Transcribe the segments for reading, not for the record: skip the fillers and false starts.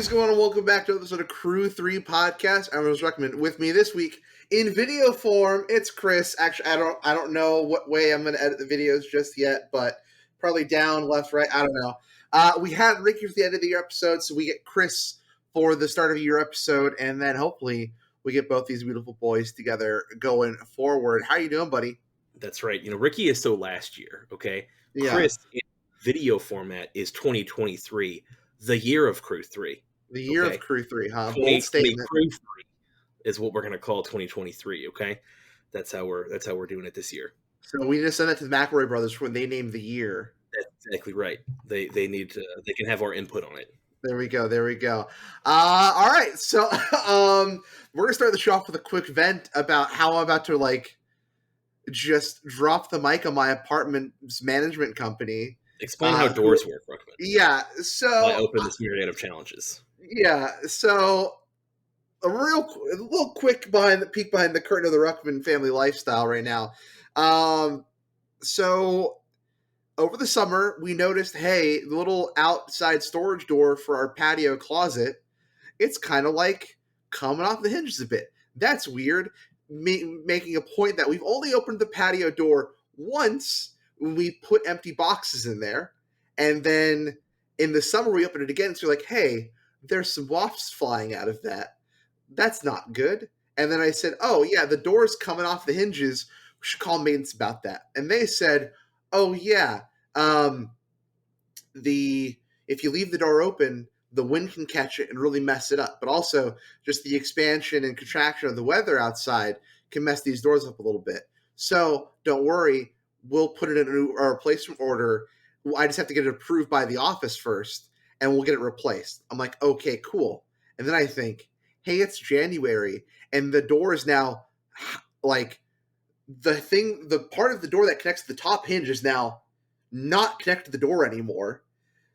is going on? Welcome back to episode of Crew3 podcast. I was recommend with me this week in video form. It's Chris. Actually, I don't know what way I'm going to edit the videos just yet, but probably down, left, right. I don't know. We had Ricky for the end of the year episode, so we get Chris for the start of the year episode, and then hopefully we get both these beautiful boys together going forward. How you doing, buddy? That's right. Ricky is so last year. Okay, Yeah. Chris in video format is 2023. The year of Crew3. The year of Crew3, huh? 2020 Bold statement. Crew3 is what we're going to call 2023, okay? That's how we're doing it this year. So we need to send that to the McElroy brothers when they name the year. That's exactly right. They need to, they can have our input on it. There we go. All right. So we're going to start the show off with a quick vent about how I'm about to just drop the mic on my apartment's management company. Explain how doors work, Ruckman. Yeah, so I open this myriad of challenges. Yeah, so a little quick peek behind the curtain of the Ruckman family lifestyle right now. So over the summer, we noticed, hey, the little outside storage door for our patio closet, it's kind of like coming off the hinges a bit. That's weird. Making a point that we've only opened the patio door once when we put empty boxes in there, and then in the summer we open it again, so you're like, hey, there's some wasps flying out of that. That's not good. And then I said, oh yeah, the door's coming off the hinges. We should call maintenance about that. And they said, oh yeah, if you leave the door open, the wind can catch it and really mess it up. But also just the expansion and contraction of the weather outside can mess these doors up a little bit. So don't worry. We'll put it in a replacement order. I just have to get it approved by the office first, and we'll get it replaced. I'm like, okay, cool. And then I think, hey, it's January, and the door is now, the part of the door that connects to the top hinge is now not connected to the door anymore.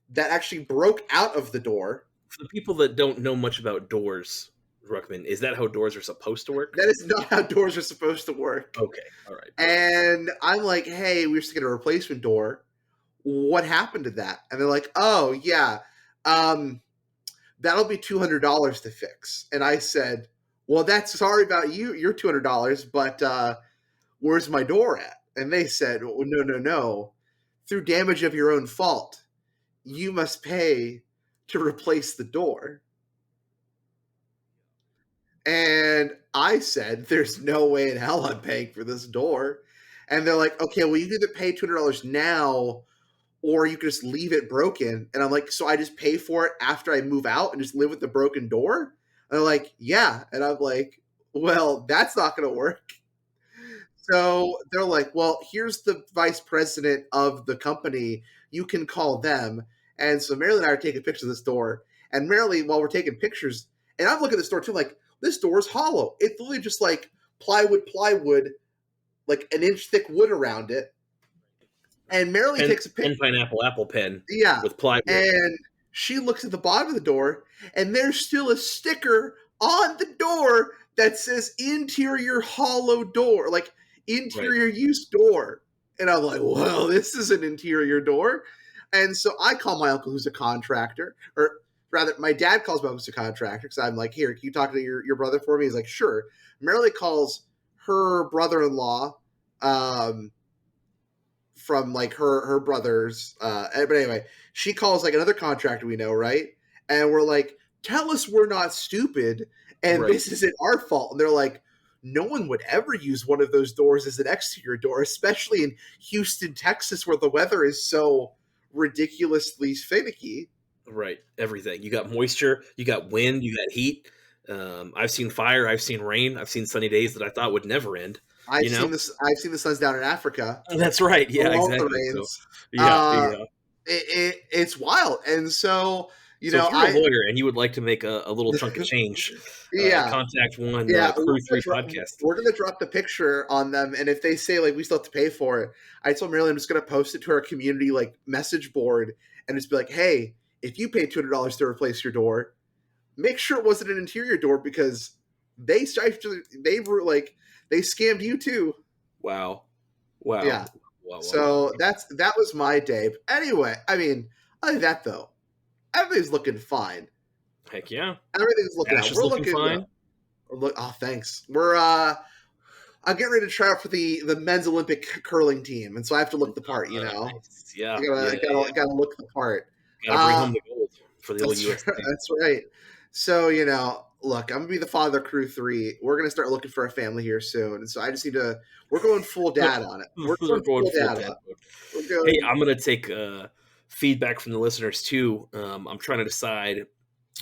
That actually broke out of the door. For the people that don't know much about doors, Ruckman, is that how doors are supposed to work? That is not how doors are supposed to work. Okay, all right. And I'm like, hey, we're just get a replacement door. What happened to that? And they're like, oh yeah, that'll be $200 to fix. And I said, well, that's sorry about you, your $200, but where's my door at? And they said, well, no, through damage of your own fault, you must pay to replace the door. And I said, there's no way in hell I'm paying for this door. And they're like, okay, well, you can either pay $200 now, or you can just leave it broken. And I'm like, so I just pay for it after I move out and just live with the broken door? And they're like, yeah. And I'm like, well, that's not going to work. So they're like, well, here's the vice president of the company. You can call them. And so Marilyn and I are taking pictures of this door. And Marilyn, while we're taking pictures, and I'm looking at this door too, like, this door is hollow. It's literally just like plywood, like an inch thick wood around it. And Marilyn takes a picture. Pineapple apple pen. Yeah. With plywood. And she looks at the bottom of the door, and there's still a sticker on the door that says interior hollow door, like interior use door. And I'm like, well, this is an interior door. And so I call my uncle, who's a contractor, or rather, my dad calls my uncle who's a contractor, because I'm like, here, can you talk to your brother for me? He's like, sure. Marilyn calls her brother-in-law from like her brothers. But anyway, she calls like another contractor we know, right? And we're like, tell us we're not stupid, and this isn't our fault. And they're like, no one would ever use one of those doors as an exterior door, especially in Houston, Texas, where the weather is so ridiculously finicky. Right. Everything. You got moisture, you got wind, you got heat. I've seen fire, I've seen rain, I've seen sunny days that I thought would never end. I've seen the suns down in Africa. That's right. Yeah, exactly. So, it's wild. And so, if you're a lawyer and you would like to make a little chunk of change, contact one Crew3 podcast. We're going to drop the picture on them. And if they say, like, we still have to pay for it, I told Marilyn I'm just going to post it to our community, like, message board and just be like, hey, if you pay $200 to replace your door, make sure it wasn't an interior door, because they scammed you too. Wow. Yeah. Wow. So that was my day. But anyway, I mean, other than that though, everything's looking fine. Heck yeah. Everything's looking Ash out. is We're looking looking. fine. Look. Oh, thanks. I'm getting ready to try out for the men's Olympic curling team, and so I have to look the part. Nice. Yeah. I Yeah. gotta look the part. Gotta bring Uh, home the gold for the old USA. that's right. So look, I'm gonna be the father of Crew 3. We're gonna start looking for a family here soon, and so I just need to. We're going full dad on it. We're We're going going full full dad dad on. mode. We're Hey, going. I'm gonna take feedback from the listeners too. I'm trying to decide.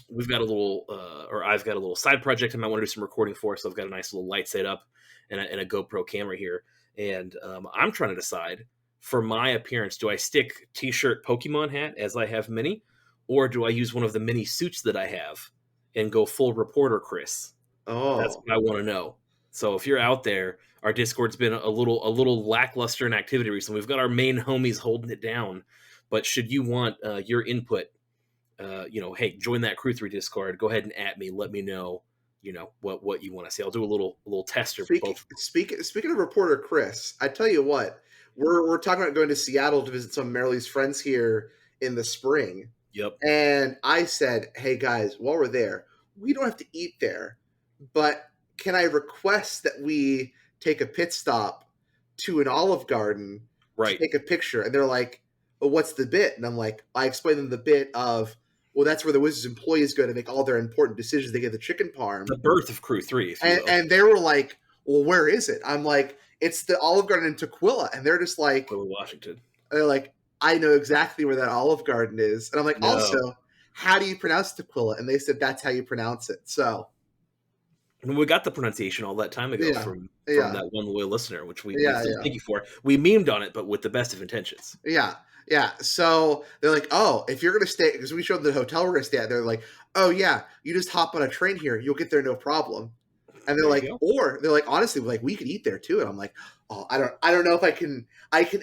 We've got a little, or I've got a little side project I might want to do some recording for. So I've got a nice little light set up and a GoPro camera here, and I'm trying to decide for my appearance: do I stick T-shirt Pokemon hat as I have many, or do I use one of the mini suits that I have and go full reporter Chris? That's Oh, what I want to know. So if you're out there, our Discord's been a little lackluster in activity recently. We've got our main homies holding it down, but should you want your input, hey, join that Crew 3 Discord. Go ahead and at me. Let me know, what you want to see. I'll do a little tester for both. speaking of reporter Chris, I tell you what, we're talking about going to Seattle to visit some of Marilee's friends here in the spring. Yep. And I said, hey guys, while we're there, we don't have to eat there, but can I request that we take a pit stop to an Olive Garden to Right. take a picture? And they're like, well, what's the bit? And I'm like, I explained them the bit of, well, that's where the Wizards employees go to make all their important decisions. They get the chicken parm. The birth of Crew 3, if you And, will. and they were like, well, where is it? I'm like, it's the Olive Garden in Tequila. And they're just like, Willow, Washington. they're like, I know exactly where that Olive Garden is. And I'm like, also, No. how do you pronounce Tequila? And they said, that's how you pronounce it. So, And we got the pronunciation all that time ago yeah, from yeah, that one loyal listener, which we yeah, still yeah, thank you for. We memed on it, but with the best of intentions. yeah, yeah. So they're like, oh, if you're going to stay, because we showed them the hotel we're going to stay at, they're like, oh, yeah, you just hop on a train here. You'll get there no problem. And There you go. they're like, honestly, like we could eat there too. And I'm like, oh, I don't know if I can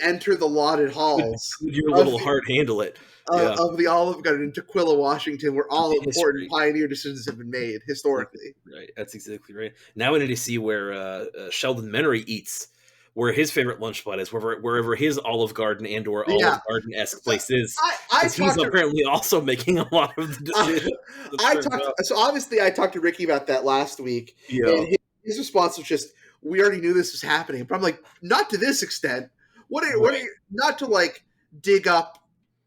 enter the lauded halls Could your of little heart handle it? Yeah. of the Olive Garden in Tequila, Washington, where all important History. pioneer decisions have been made historically. Right. That's exactly right. Now we need to see where Sheldon Menery eats, where his favorite lunch spot is, wherever his Olive Garden and/or Yeah, Olive Garden-esque place is, I because he's talked to apparently also making a lot of the decisions. It I turns talked out. so obviously I talked to Ricky about that last week, Yeah. and his response was just, "We already knew this was happening." But I'm like, not to this extent. What are Right. you not to like dig up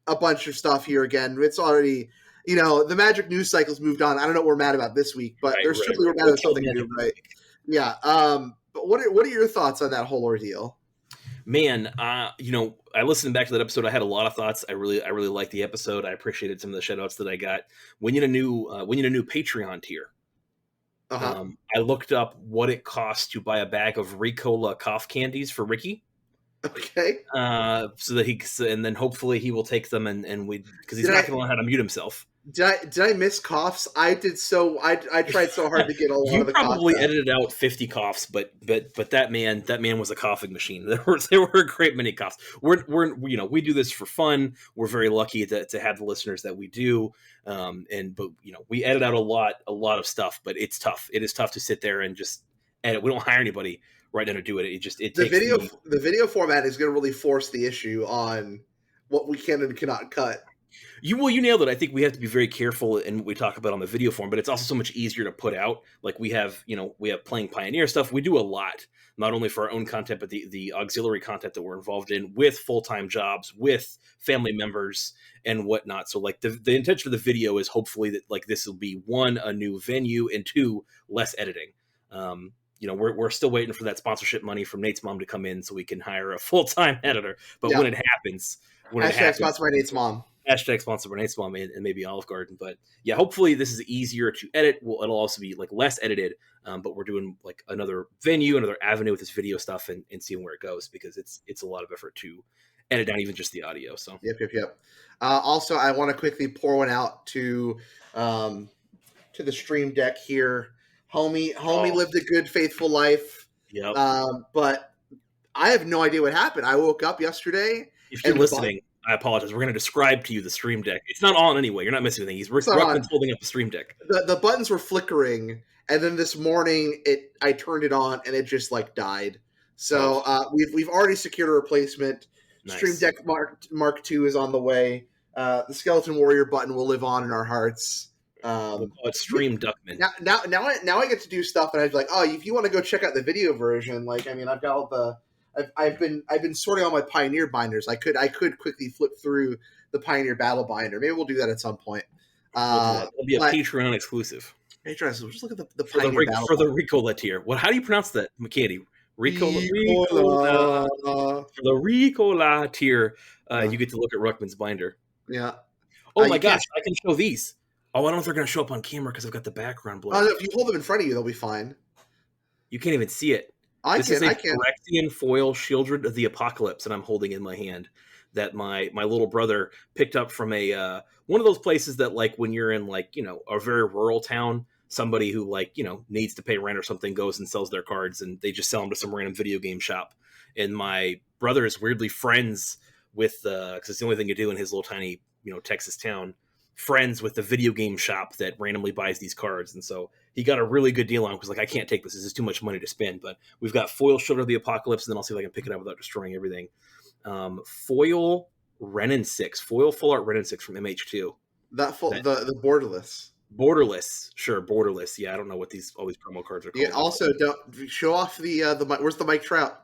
a bunch of stuff here again? It's already. The Magic news cycle's moved on. I don't know what we're mad about this week, but Right. there's Right. certainly we're Right. mad We'll about tell something Magic new, next right? week. Yeah. But what are your thoughts on that whole ordeal? Man, I listened back to that episode. I had a lot of thoughts. I really liked the episode. I appreciated some of the shout outs that I got. We need a new Patreon tier. Uh huh. I looked up what it costs to buy a bag of Ricola cough candies for Ricky, Okay. so that and then hopefully he will take them and we because he's Did not I going to learn how to mute himself. did I miss coughs? I did so. I tried so hard to get a lot You of the coughs probably out. edited out 50 coughs, but that man was a coughing machine. There were a great many coughs. We do this for fun. We're very lucky to have the listeners that we do. But we edit out a lot of stuff, but it's tough. It is tough to sit there and just edit. We don't hire anybody right now to do it. It The takes video me. the video format is going to really force the issue on what we can and cannot cut. You nailed it. I think we have to be very careful and we talk about on the video form, but it's also so much easier to put out. Like we have playing Pioneer stuff. We do a lot, not only for our own content, but the auxiliary content that we're involved in with full-time jobs, with family members and whatnot. So like the intention of the video is hopefully that like this will be one, a new venue, and two, less editing. We're still waiting for that sponsorship money from Nate's mom to come in so we can hire a full-time editor. But Yeah. when it happens, Hashtag sponsored by Nate's mom. hashtag sponsor for Nate's mom and maybe Olive Garden. But yeah, hopefully this is easier to edit. It'll also be like less edited. But we're doing like another venue, another avenue with this video stuff and seeing where it goes because it's a lot of effort to edit down even just the audio. So Yep. Also, I want to quickly pour one out to the stream deck here. Homie oh, lived a good, faithful life, yep. but I have no idea what happened. I woke up yesterday If you're and the button. listening, I apologize. We're going to describe to you the stream deck. It's not on anyway. You're not missing anything. He's It's not on. Ruckman's holding up the stream deck. The buttons were flickering, and then this morning I turned it on and it just like died. So we've already secured a replacement. Nice. Stream Deck Mark II is on the way. The Skeleton Warrior button will live on in our hearts. We'll Um, call it Stream Duckman. now I get to do stuff, and I was like, oh, if you want to go check out the video version, like, I mean, I've got all the, I've been sorting all my Pioneer binders. I could quickly flip through the Pioneer Battle binder. Maybe we'll do that at some point. We'll do that. It'll be a But Patreon exclusive hey, Travis, just look at the for the Pioneer Battle for the binder. Ricola tier. What? How do you pronounce that, McKinney? Ricola. Ricola. For the Ricola tier, Uh, you get to look at Ruckman's binder. yeah. Oh my You can't. gosh, I can show these. Oh, I don't know if they're going to show up on camera because I've got the background Oh, blurred. no, if you hold them in front of you, they'll be fine. You can't even see it. I This is can. a I can. Phyrexian foil Shieldred of the Apocalypse that I'm holding in my hand that my little brother picked up from a one of those places that, like, when you're in, like, a very rural town, somebody who, like, needs to pay rent or something goes and sells their cards, and they just sell them to some random video game shop. And my brother is weirdly friends with because it's the only thing to do in his little tiny Texas town, friends with the video game shop that randomly buys these cards. And so he got a really good deal on it because, like, I can't take this. This is too much money to spend. But we've got foil Shoulder of the Apocalypse, and then I'll see if I can pick it up without destroying everything. Foil Renin 6, foil full art Renin 6 from MH2. The borderless. Borderless, sure, borderless. Yeah, I don't know what all these promo cards are Yeah. called. Also, don't show off the. Where's the Mike Trout?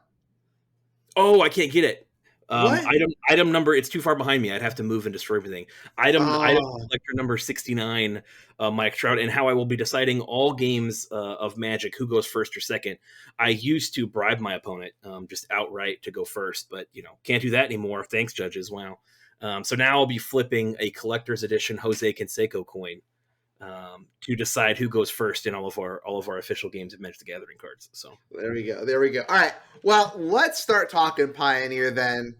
Oh, I can't get it. What? Item number. It's too far behind me. I'd have to move and destroy everything. Item Oh, collector number 69. Mike Trout, and how I will be deciding all games of Magic, who goes first or second. I used to bribe my opponent just outright to go first, but can't do that anymore. Thanks, judges. Wow. So now I'll be flipping a collector's edition Jose Canseco coin to decide who goes first in all of our official games of Magic the Gathering cards. So there we go. There we go. All right. Well, let's start talking Pioneer then.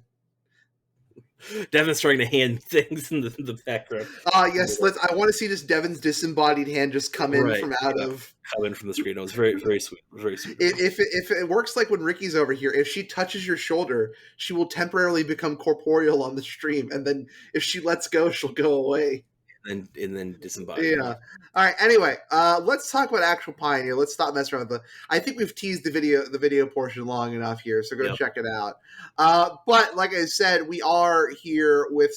Devin's starting to hand things in the background. Yes. I want to see this Devin's disembodied hand just come in from out of. Come in from the screen. It was very, very sweet. Very sweet. If it works like when Ricky's over here, if she touches your shoulder, she will temporarily become corporeal on the stream, and then if she lets go, she'll go away. And then disembodied. Yeah. All right. Anyway, let's talk about actual Pioneer. Let's stop messing around with I think we've teased the video portion long enough here, so go check it out. But like I said, we are here with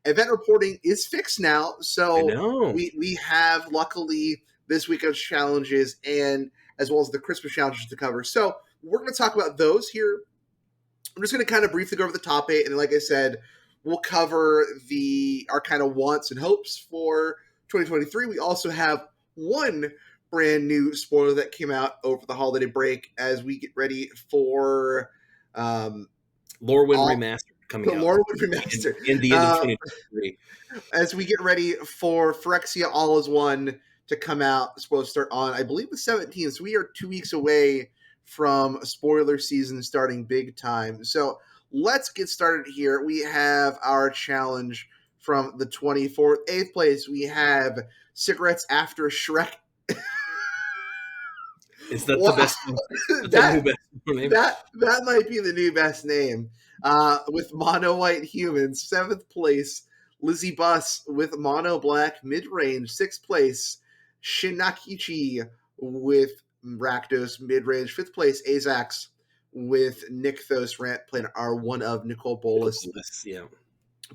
event reporting is fixed now, so we have luckily this weekend's challenges and as well as the Christmas challenges to cover. So we're going to talk about those here. I'm just going to kind of briefly go over the top 8, and like I said, we'll cover our kind of wants and hopes for 2023. We also have one brand new spoiler that came out over the holiday break as we get ready for Lorwyn Remastered coming out. Lorwyn Remastered. In the end of 2023. As we get ready for Phyrexia All Is One to come out. It's supposed to start on, I believe, the 17th. So we are 2 weeks away from spoiler season starting big time. So let's get started here. We have our challenge from the 24th. 8th place, we have Cigarettes After Shrek. Is that the best? That might be the new best name. With Mono White Humans. 7th place, Lizzie Bus with Mono Black Mid-Range. 6th place, Shinakichi with Rakdos Mid-Range. 5th place, Azax with Nykthos Rant playing our one of Nicole Bolas. Yeah.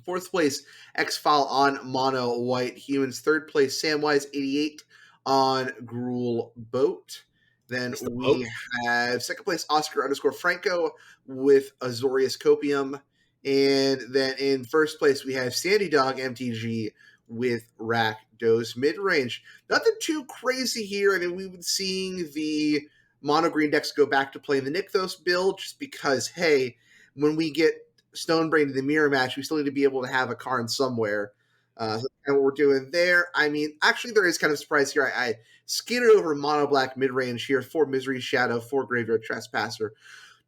4th place, X-File on Mono White Humans. 3rd place, Samwise 88 on Gruul Boat. Then we have 2nd place, Oscar_Franco with Azorius Copium. And then in 1st place, we have Sandy Dog MTG with Rakdos Mid-Range. Nothing too crazy here. I mean, we've been seeing the mono green decks go back to playing the Nykthos build just because, hey, when we get Stonebrain to the mirror match, we still need to be able to have a Karn somewhere. So that's kind of what we're doing there. I mean, actually, there is kind of a surprise here. I skated over Mono Black Mid-Range here. 4 Misery Shadow, 4 Graveyard Trespasser,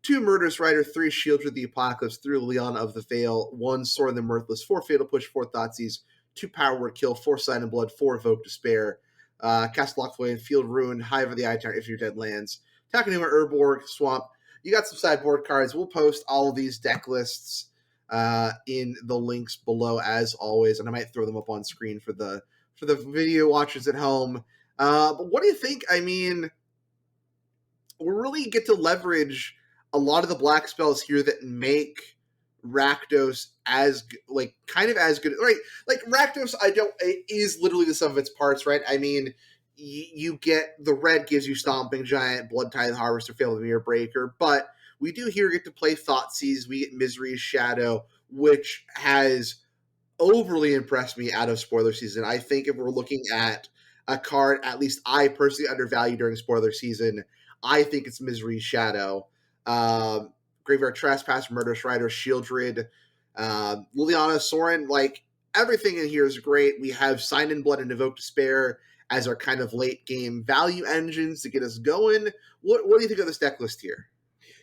2 Murderous Rider, 3 Shield with the Apocalypse, 3 Leon of the Veil, 1 Sword of the Mirthless, 4 Fatal Push, 4 Thoughtseize, 2 Power Word Kill, 4 Sign of Blood, 4 Evoke Despair, Cast Lockvoid, Field Ruin, Hive of the Eye Tower if you're dead lands, Takenuma Urborg, Swamp. You got some sideboard cards. We'll post all of these deck lists in the links below as always, and I might throw them up on screen for the video watchers at home. But what do you think? I mean, we really get to leverage a lot of the black spells here that make Rakdos as like kind of as good, right? Like Rakdos, I don't it is literally the sum of its parts, right? I mean, you get the red gives you Stomping Giant, Blood Tithe Harvester, Fail the Mirror Breaker, but we do here get to play Thoughtseize. We get Misery's Shadow, which has overly impressed me out of spoiler season. I think if we're looking at a card, at least I personally undervalue during spoiler season, I think it's Misery's Shadow. Graveyard Trespass, Murderous Rider, Shieldred, Liliana, Sorin, like everything in here is great. We have Sign in Blood and Evoke Despair as our kind of late game value engines to get us going. What do you think of this deck list here?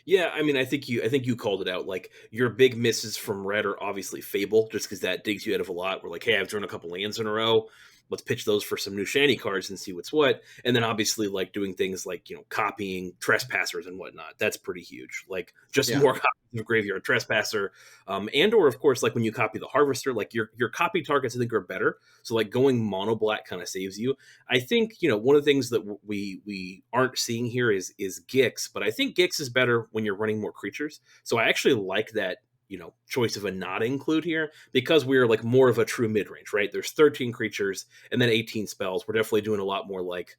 Yeah, I mean, I think you called it out. Like your big misses from red are obviously Fable, just because that digs you out of a lot. We're like, hey, I've drawn a couple lands in a row. Let's pitch those for some new shiny cards and see what's what. And then obviously like doing things like copying trespassers and whatnot. That's pretty huge. Like just Yeah. more copies of Graveyard Trespasser, and or of course like when you copy the Harvester, like your copy targets I think are better. So like going mono black kind of saves you. I think one of the things that we aren't seeing here is Gix, but I think Gix is better when you're running more creatures. So I actually like that choice of a not include here because we're like more of a true mid range, right? There's 13 creatures and then 18 spells. We're definitely doing a lot more like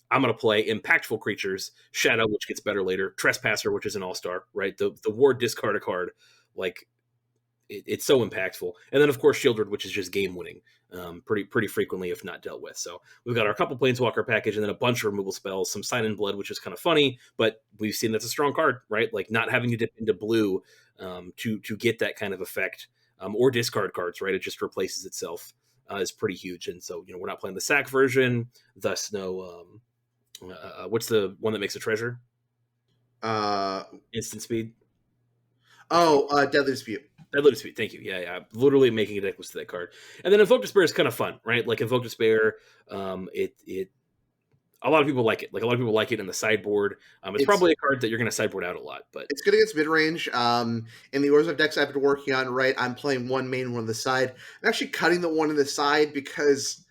I'm going to play impactful creatures, Shadow, which gets better later, Trespasser, which is an all star, right? The ward discard a card, like it's so impactful. And then of course Shieldred, which is just game winning, pretty frequently if not dealt with. So we've got our couple Planeswalker package and then a bunch of removal spells, some Sign in Blood, which is kind of funny, but we've seen that's a strong card, right? Like not having to dip into blue to get that kind of effect, or discard cards, right? It just replaces itself. Is pretty huge, and so we're not playing the sack version, thus no. What's the one that makes a treasure? Uh, Instant speed. I forget. Deadly Dispute. Deadly speed. Thank you. Yeah, yeah. Literally making a deck list to that card, and then Invoke Despair is kind of fun, right? Like Invoke Despair, it a lot of people like it. Like a lot of people like it in the sideboard. It's It's probably a card that you're going to sideboard out a lot, but it's good against mid range. In the Orzhov decks I've been working on, right, I'm playing one main, one on the side. I'm actually cutting the one on the side because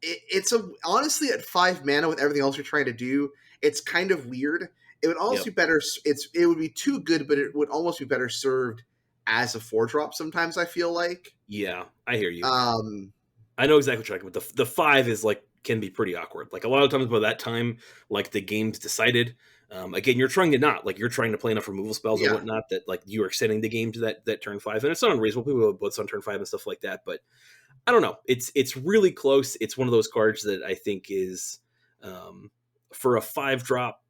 it's a honestly at 5 mana with everything else you're trying to do, it's kind of weird. It would almost yep, be better. It would be too good, but it would almost be better served as a 4 drop. Sometimes I feel like. yeah, I hear you. Um, I know exactly what you're talking about. The five is like can be pretty awkward. Like a lot of times by that time, like the game's decided. Again, you're trying to not like you're trying to play enough removal spells and yeah, whatnot that like you are extending the game to that turn five, and it's not unreasonable. People have blitz on turn five and stuff like that, but I don't know. It's really close. It's one of those cards that I think is for a 5 drop.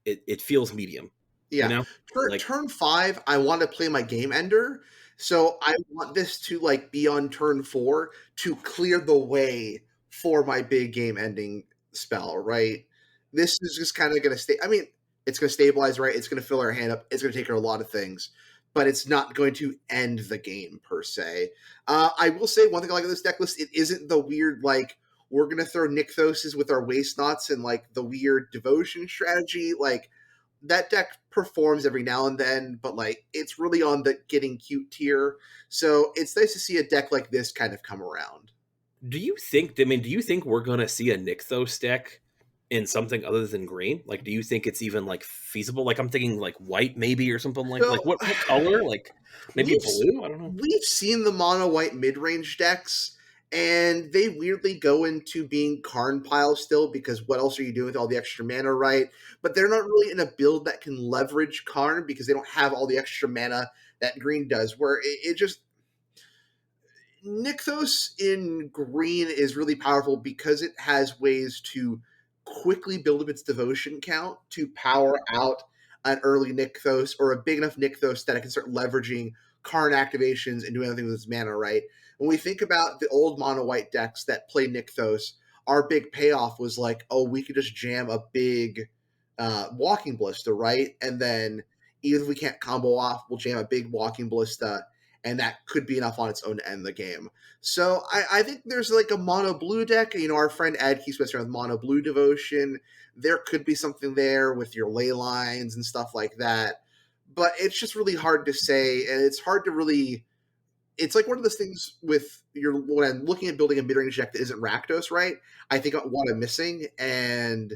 It feels medium. You yeah. know, like Turn 5, I want to play my game ender, so I want this to like be on turn 4 to clear the way for my big game ending spell. Right. This is just kind of going to stay. I mean, it's going to stabilize. Right. It's going to fill our hand up. It's going to take care of a lot of things, but it's not going to end the game per se. I will say one thing I like of this deck list. It isn't the weird like we're going to throw Nykthoses with our waste knots and like the weird devotion strategy like that deck performs every now and then, but like it's really on the getting cute tier. So it's nice to see a deck like this kind of come around. do you think? I mean, do you think we're gonna see a Nykthos deck in something other than green? Like, do you think it's even like feasible? Like, I'm thinking like white maybe or something like So what color? Like maybe we've blue? I don't know. we've seen the mono white mid range decks, and they weirdly go into being Karn pile still because what else are you doing with all the extra mana, right? But they're not really in a build that can leverage Karn because they don't have all the extra mana that green does. Where it just Nykthos in green is really powerful because it has ways to quickly build up its devotion count to power out an early Nykthos or a big enough Nykthos that it can start leveraging Karn activations and doing other things with its mana, right? When we think about the old mono white decks that play Nykthos, our big payoff was like, oh, we could just jam a big walking ballista, right? And then even if we can't combo off, we'll jam a big walking ballista and that could be enough on its own to end the game. So I think there's like a mono blue deck. You know, our friend Ed keeps messing around with mono blue devotion. There could be something there with your ley lines and stuff like that. But it's just really hard to say, and it's hard to really. It's like one of those things with your when I'm looking at building a mid range deck that isn't Rakdos, right? I think what I'm missing, and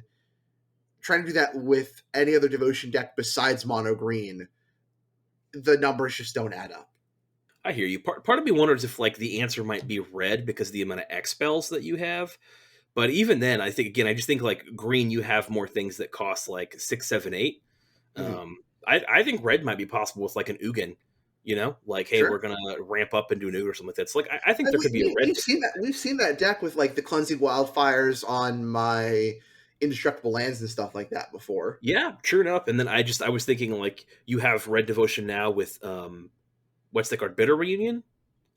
trying to do that with any other devotion deck besides mono green, the numbers just don't add up. I hear you. Part of me wonders if like the answer might be red because of the amount of X spells that you have. But even then, I think again, I just think like green, you have more things that cost like 6, 7, 8. Mhm. I think red might be possible with like an Ugin. Like hey, we're Sure. gonna ramp up and do an Ugin or something like that. So like I think And there could be a red we've pick. seen that deck with like the cleansing wildfires on my indestructible lands and stuff like that before. Yeah, true enough. And then I was thinking like you have red devotion now with what's the card? Bitter Reunion.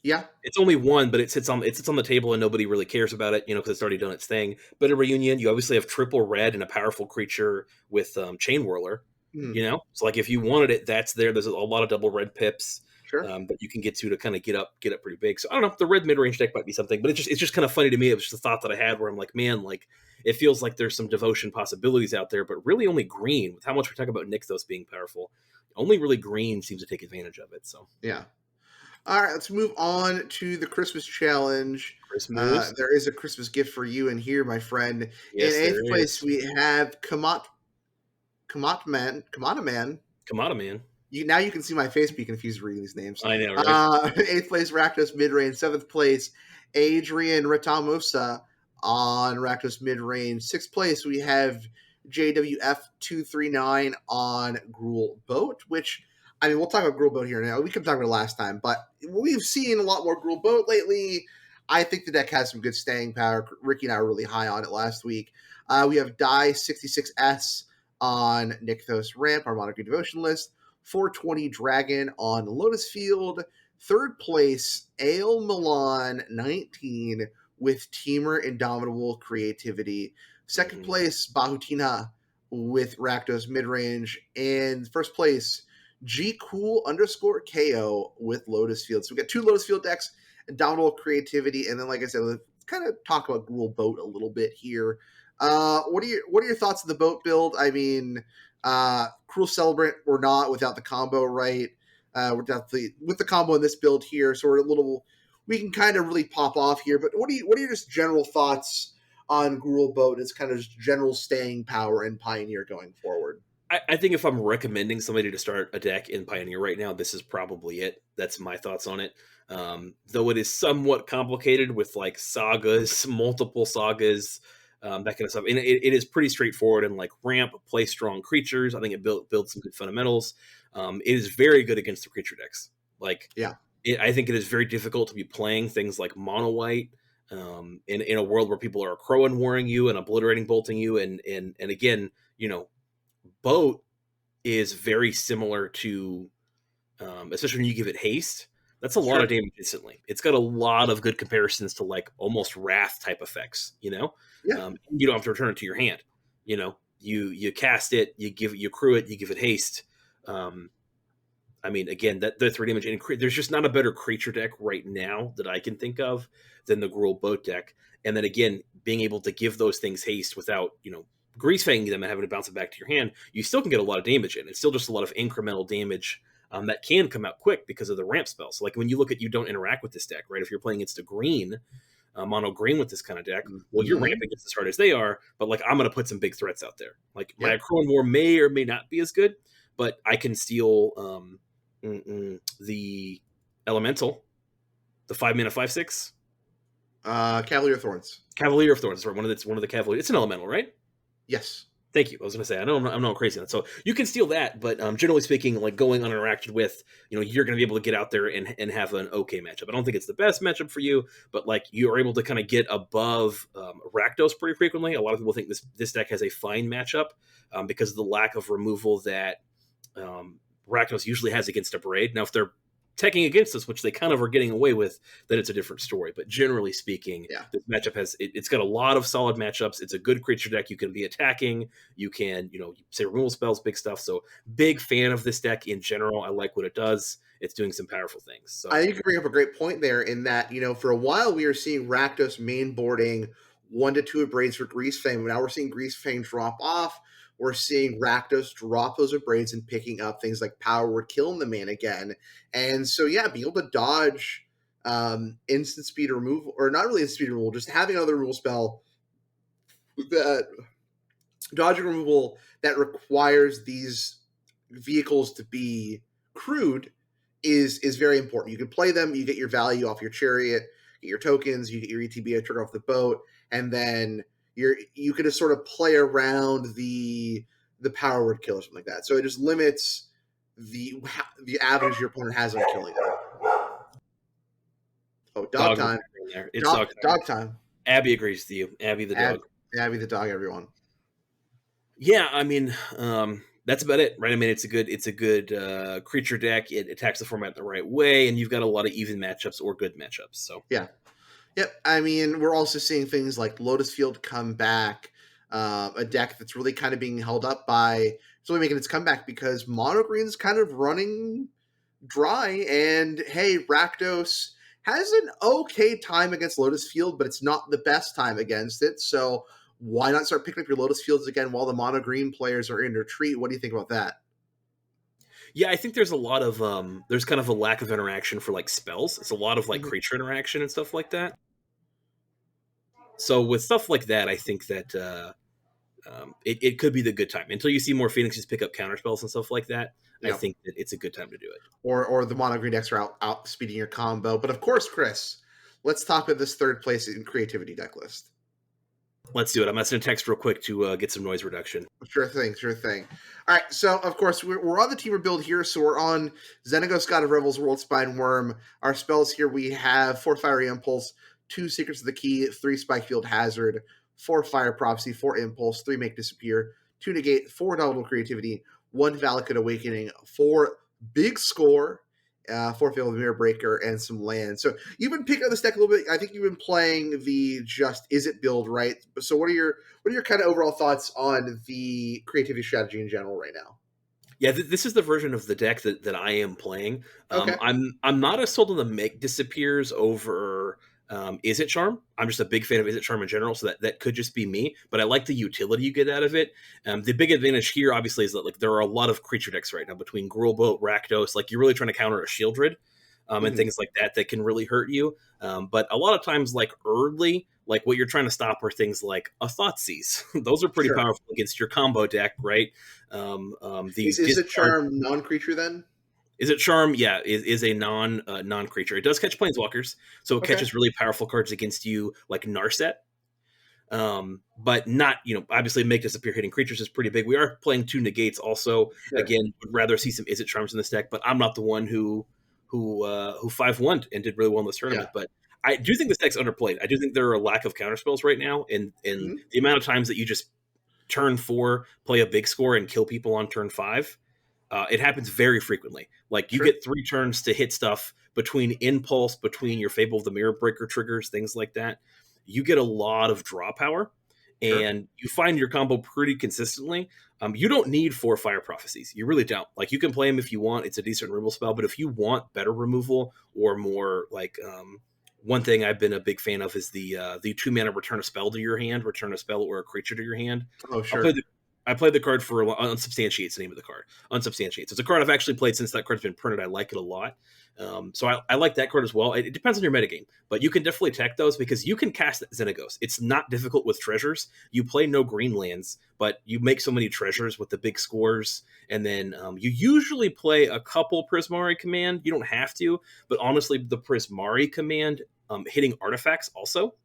Yeah. It's only one, but it sits on the table and nobody really cares about it, because it's already done its thing. But a reunion, you obviously have triple red and a powerful creature with Chain Whirler. Mhm. So like if you wanted it, that's there. There's a lot of double red pips Sure. that you can get to kind of get up pretty big. So I don't know. The red mid range deck might be something, but it's just kind of funny to me. It was just a thought that I had where I'm like, man, like it feels like there's some devotion possibilities out there, but really only green. With how much we talk about Nykthos being powerful, only really green seems to take advantage of it. So Yeah. All right, let's move on to the Christmas challenge. Chris moves. There is a Christmas gift for you in here, my friend. In Yes, there eighth place, is. we have Kamata Man. Come on, man. Now you can see my face be confused reading these names. I know, right? Eighth place, Rakdos Midrange. Seventh place, Adrian Ratamosa on Rakdos Midrange. Sixth place, we have JWF239 on Gruul Boat, which, I mean, we'll talk about Gruul Boat here now. We could talk about it last time, but we've seen a lot more Gruul Boat lately. I think the deck has some good staying power. Ricky and I were really high on it last week. We have Die66S on Nykthos Ramp, our Monarchy Devotion list. 420 Dragon on Lotus Field. Third place, Ale Milan 19 with Teamer Indomitable Creativity. Second Mhm. place, Bahutina with Rakdos Midrange. And first place, G Cool underscore KO with Lotus Field. So we got two Lotus Field decks, Indomitable Creativity, and then like I said, let's kind of talk about Gruul Boat a little bit here. What are your thoughts on the boat build? I mean, Cruel Celebrant or not without the combo, right? With the combo in this build here, so we're a little we can kind of really pop off here. But what are your just general thoughts on Gruul Boat? Its kind of just general staying power and Pioneer going forward. I think if I'm recommending somebody to start a deck in Pioneer right now, this is probably it. That's my thoughts on it. Though it is somewhat complicated with like sagas, multiple sagas, that kind of stuff. And it is pretty straightforward and like ramp, play strong creatures. I think it builds some good fundamentals. It is very good against the creature decks. Like, Yeah, I think it is very difficult to be playing things like mono white in a world where people are crow and warring you and obliterating bolting you and again, boat is very similar to, especially when you give it haste. That's a lot of sure. damage instantly. It's got a lot of good comparisons to like almost wrath type effects. Yeah, You don't have to return it to your hand. You cast it, you crew it, you give it haste. Um, I mean, again, that the 3 damage and there's just not a better creature deck right now that I can think of than the Gruul Boat deck. And then again, being able to give those things haste without grease fanging them and having to bounce it back to your hand, you still can get a lot of damage in. It's still just a lot of incremental damage that can come out quick because of the ramp spells. So like when you look at you don't interact with this deck, right? If you're playing against a green, mono green with this kind of deck, well, you're hmm ramping just as hard as they are, but like I'm going to put some big threats out there. Like my yep. Acroan War may or may not be as good, but I can steal the elemental, the 5 mana 5/6 Cavalier Thorns. Cavalier of Thorns. Right, one of the Cavalier. It's an elemental, right? Yes. Thank you. I was going to say I'm not crazy on it. So you can steal that, but generally speaking, like going uninteracted with, you're going to be able to get out there and have an okay matchup. I don't think it's the best matchup for you, but like you are able to kind of get above Rakdos pretty frequently. A lot of people think this deck has a fine matchup because of the lack of removal that Rakdos usually has against a Braid. Now, if they're teching against us, which they kind of are getting away with, then it's a different story. But generally speaking, Yeah. this matchup it's got a lot of solid matchups. It's a good creature deck. You can be attacking. You can, say removal spells, big stuff. So big fan of this deck in general. I like what it does. It's doing some powerful things. I So think you bring up a great point there in that, for a while we were seeing Rakdos main boarding 1 to 2 braids for Grease Fang. Now we're seeing Grease Fang drop off. We're seeing Rakdos drop those braids and picking up things like Power Word, killing the man again. And so, yeah, being able to dodge instant speed removal, or not really instant speed removal, just having another removal spell that dodging removal that requires these vehicles to be crewed is very important. You can play them, you get your value off your chariot, get your tokens, you get your ETB trigger off the boat, and then you can just sort of play around the power word kill or something like that. So it just limits the avenues your opponent has on killing them. Oh, dog Dog in time. there. It's Dog dog time. dog time. Abby agrees with you. Abby the Ab, dog. Abby the dog, everyone. Yeah, I mean, that's about it, right? I mean, it's a good creature deck. It attacks the format the right way, and you've got a lot of even matchups or good matchups. So Yeah. Yep. I mean, we're also seeing things like Lotus Field come back, a deck that's really kind of being held up by it's really making its comeback because Mono Green's kind of running dry. And hey, Rakdos has an okay time against Lotus Field, but it's not the best time against it. So why not start picking up your Lotus Fields again while the Mono Green players are in retreat? What do you think about that? yeah, I think there's a lot of there's kind of a lack of interaction for like spells. It's a lot of like Mhm. creature interaction and stuff like that. So with stuff like that, I think that it could be the good time until you see more Phoenixes pick up counter spells and stuff like that. I Yeah. think that it's a good time to do it. Or the Mono Green decks are out speeding your combo. But of course, Chris, let's talk about this third place in creativity deck list. Let's do it. I'm going to send a text real quick to get some noise reduction. Sure thing, sure thing. All right, so of course we're on the team rebuild here, so we're on Xenagos, God of Revels, World Spine Worm. Our spells here we have 4 Fiery Impulse, 2 Secrets of the Key, 3 Spike Field Hazard, 4 Fire Prophecy, 4 Impulse, 3 Make Disappear, 2 Negate, 4 Double Creativity, 1 Valakut Awakening, 4 Big Score, 4 Fail the Mirror Breaker, and some land. So you've been picking up this deck a little bit. I think you've been playing the Just Is It build, right? So what are your kind of overall thoughts on the creativity strategy in general right now? Yeah, this is the version of the deck that I am playing. Okay. I'm not as sold on the make disappears over Is It Charm. I'm just a big fan of Is It Charm in general, so that could just be me. But I like the utility you get out of it. The big advantage here, obviously, is that like there are a lot of creature decks right now between Grillboat, Rakdos. Like you're really trying to counter a Shieldred. And Hmm. things like that can really hurt you. But a lot of times, like early, like what you're trying to stop are things like a Thoughtseize. Those are pretty Sure. powerful against your combo deck, right? Is These is it discard. charm non-creature then? Is it charm? Yeah, is a non creature. It does catch planeswalkers, so it Okay. catches really powerful cards against you, like Narset. But not, obviously make disappear hitting creatures is pretty big. We are playing 2 negates also. Sure. Again, would rather see some Is It Charms in this deck, but I'm not the one who 5-1 and did really well in this Yeah. tournament. But I do think this deck's underplayed. I do think there are a lack of counter spells right now, and Hmm. the amount of times that you just turn 4 play a big score and kill people on turn 5. It happens very frequently. Like you Sure. get 3 turns to hit stuff between impulse, between your Fable of the Mirror Breaker triggers, things like that. You get a lot of draw power, Sure. and you find your combo pretty consistently. You don't need 4 Fire Prophecies. You really don't. Like you can play them if you want. It's a decent removal spell, but if you want better removal or more like one thing I've been a big fan of is the 2 mana return a spell to your hand, return a spell or a creature to your hand. Oh, I'll play sure. the I played the card for Unsubstantiate's the name of the card. Unsubstantiates. It's a card I've actually played since that card's been printed. I like it a lot. So I like that card as well. It depends on your metagame, but you can definitely tech those because you can cast Xenagos. It's not difficult with treasures. You play no green lands, but you make so many treasures with the big scores, and then you usually play a couple Prismari command. You don't have to, but honestly, the Prismari command hitting artifacts also,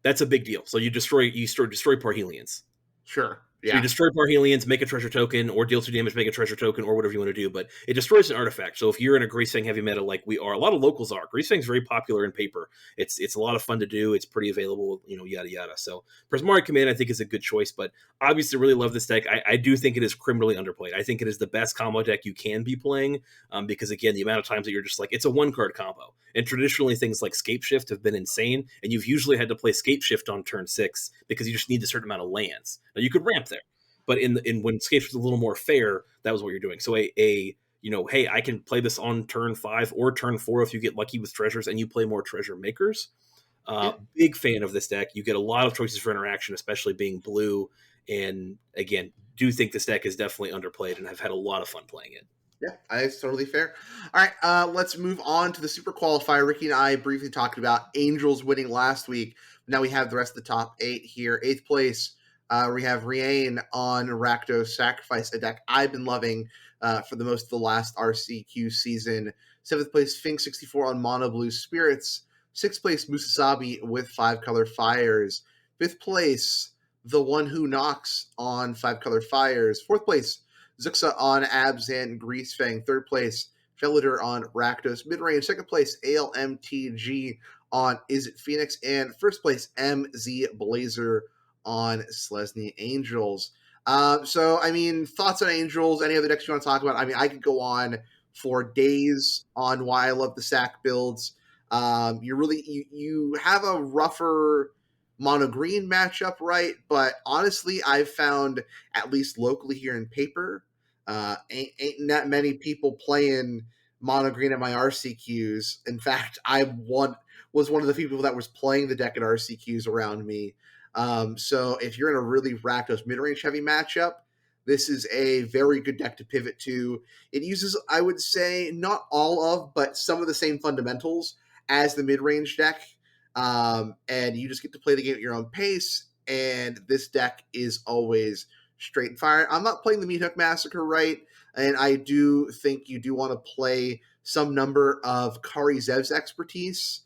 that's a big deal. So you destroy Parhelions. Sure. So you Yeah. destroy Parhelions, make a treasure token, or deal 2 damage, make a treasure token, or whatever you want to do. But it destroys an artifact. So if you're in a Greasefang heavy meta like we are, a lot of locals are. Greasefang's very popular in paper. It's a lot of fun to do. It's pretty available, yada yada. So Prismari Command I think is a good choice, but obviously really love this deck. I do think it is criminally underplayed. I think it is the best combo deck you can be playing because again, the amount of times that you're just like it's a 1-card combo. And traditionally things like Scape Shift have been insane, and you've usually had to play Scape Shift on turn 6 because you just need a certain amount of lands. Now you could ramp there. But in when Scape was a little more fair, that was what you're doing. So hey, I can play this on turn 5 or turn 4 if you get lucky with treasures and you play more treasure makers. Yeah. Big fan of this deck. You get a lot of choices for interaction, especially being blue. And again, do think this deck is definitely underplayed, and I've had a lot of fun playing it. Yeah, it's totally fair. All right, let's move on to the super qualifier. Ricky and I briefly talked about Angels winning last week. Now we have the rest of the top 8 here. 8th place, we have Riane on Rakdos Sacrifice, a deck I've been loving. for the most of the last RCQ season. Seventh place, Fink 64 on Mono Blue Spirits. Sixth place, Musasabi with Five Color Fires. Fifth place, The One Who Knocks on Five Color Fires. Fourth place, Zuxa on Abs and Greasefang. Third place, Felidor on Rakdos Midrange. Second place, ALMTG on Is It Phoenix. And first place, MZ Blazer on Slesny Angels. So, I mean, thoughts on Angels? Any other decks you want to talk about? I mean, I could go on for days on why I love the sack builds. You have a rougher mono green matchup, right? But honestly, I've found, at least locally here in paper, ain't that many people playing mono green at my RCQs. In fact, was one of the people that was playing the deck at RCQs around me. So if you're in a really Rakdos mid-range heavy matchup, this is a very good deck to pivot to. It uses, I would say, not all of, but some of the same fundamentals as the mid-range deck. And you just get to play the game at your own pace. And this deck is always straight and fire. I'm not playing the Meat Hook Massacre, right? And I do think you do want to play some number of Kari Zev's expertise,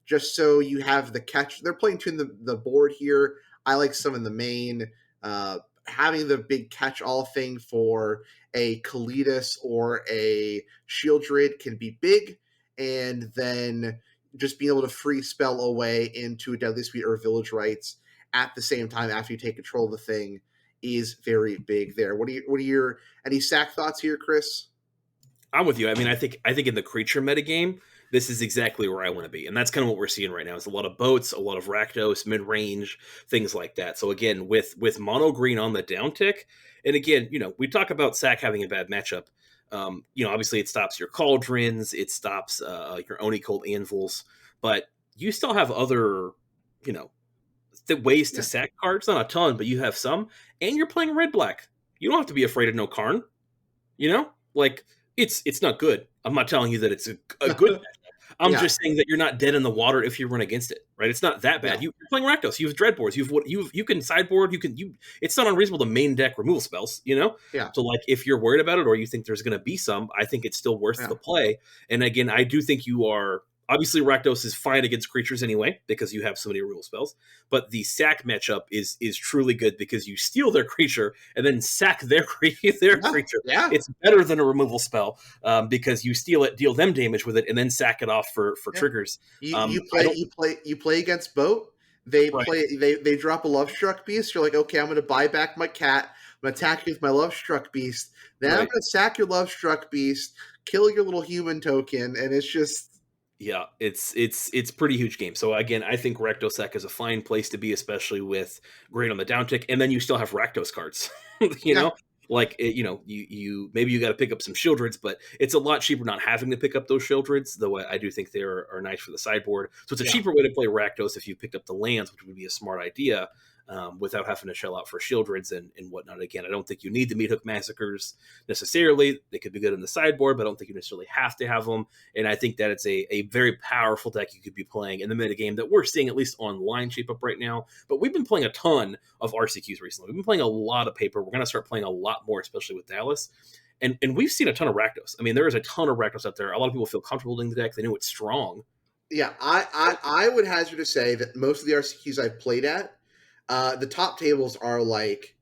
just so you have the catch. They're playing between the board here. I like some in the main. Having the big catch-all thing for a Kalidas or a Shieldred can be big, and then just being able to free spell away into a Deadly Sweet or Village Rites at the same time after you take control of the thing is very big there. What are your any sack thoughts here, Chris? I'm with you. I mean, I think in the creature metagame, this is exactly where I want to be, and that's kind of what we're seeing right now. It's a lot of boats, a lot of Rakdos, mid range, things like that. So again, with mono green on the downtick, and again, we talk about Sack having a bad matchup. Obviously it stops your cauldrons, it stops your Oni Cold Anvils, but you still have other, the ways to sack cards. Not a ton, but you have some, and you're playing red black. You don't have to be afraid of no Karn. Like it's not good. I'm not telling you that it's a good matchup. I'm just saying that you're not dead in the water if you run against it, right? It's not that bad. You're playing Rakdos. You have Dreadboards. You can sideboard. It's not unreasonable to main deck removal spells. Yeah. So like if you're worried about it or you think there's going to be some, I think it's still worth the play. And again, I do think you are. Obviously, Rakdos is fine against creatures anyway because you have so many removal spells. But the sack matchup is truly good because you steal their creature and then sack their creature. Yeah. It's better than a removal spell because you steal it, deal them damage with it, and then sack it off for triggers. You play against boat. They drop a Love Struck Beast. You're like, okay, I'm going to buy back my cat. I'm going to attack you with my Love Struck Beast. Then I'm going to sack your Love Struck Beast, kill your little human token, and it's just. Yeah, it's pretty huge game. So again, I think Rakdos Sack is a fine place to be, especially with great on the downtick, and then you still have Rakdos cards. Like you maybe you got to pick up some Shieldreds, but it's a lot cheaper not having to pick up those Shieldreds. Though I do think they are nice for the sideboard. So it's a cheaper way to play Rakdos if you picked up the lands, which would be a smart idea. Without having to shell out for Shieldreds and whatnot. Again, I don't think you need the Meat Hook Massacres necessarily. They could be good in the sideboard, but I don't think you necessarily have to have them. And I think that it's a very powerful deck you could be playing in the metagame that we're seeing at least online shape up right now. But we've been playing a ton of RCQs recently. We've been playing a lot of paper. We're going to start playing a lot more, especially with Dallas. And we've seen a ton of Rakdos. I mean, there is a ton of Rakdos out there. A lot of people feel comfortable in the deck. They know it's strong. Yeah, I would hazard to say that most of the RCQs I've played at, the top tables are like,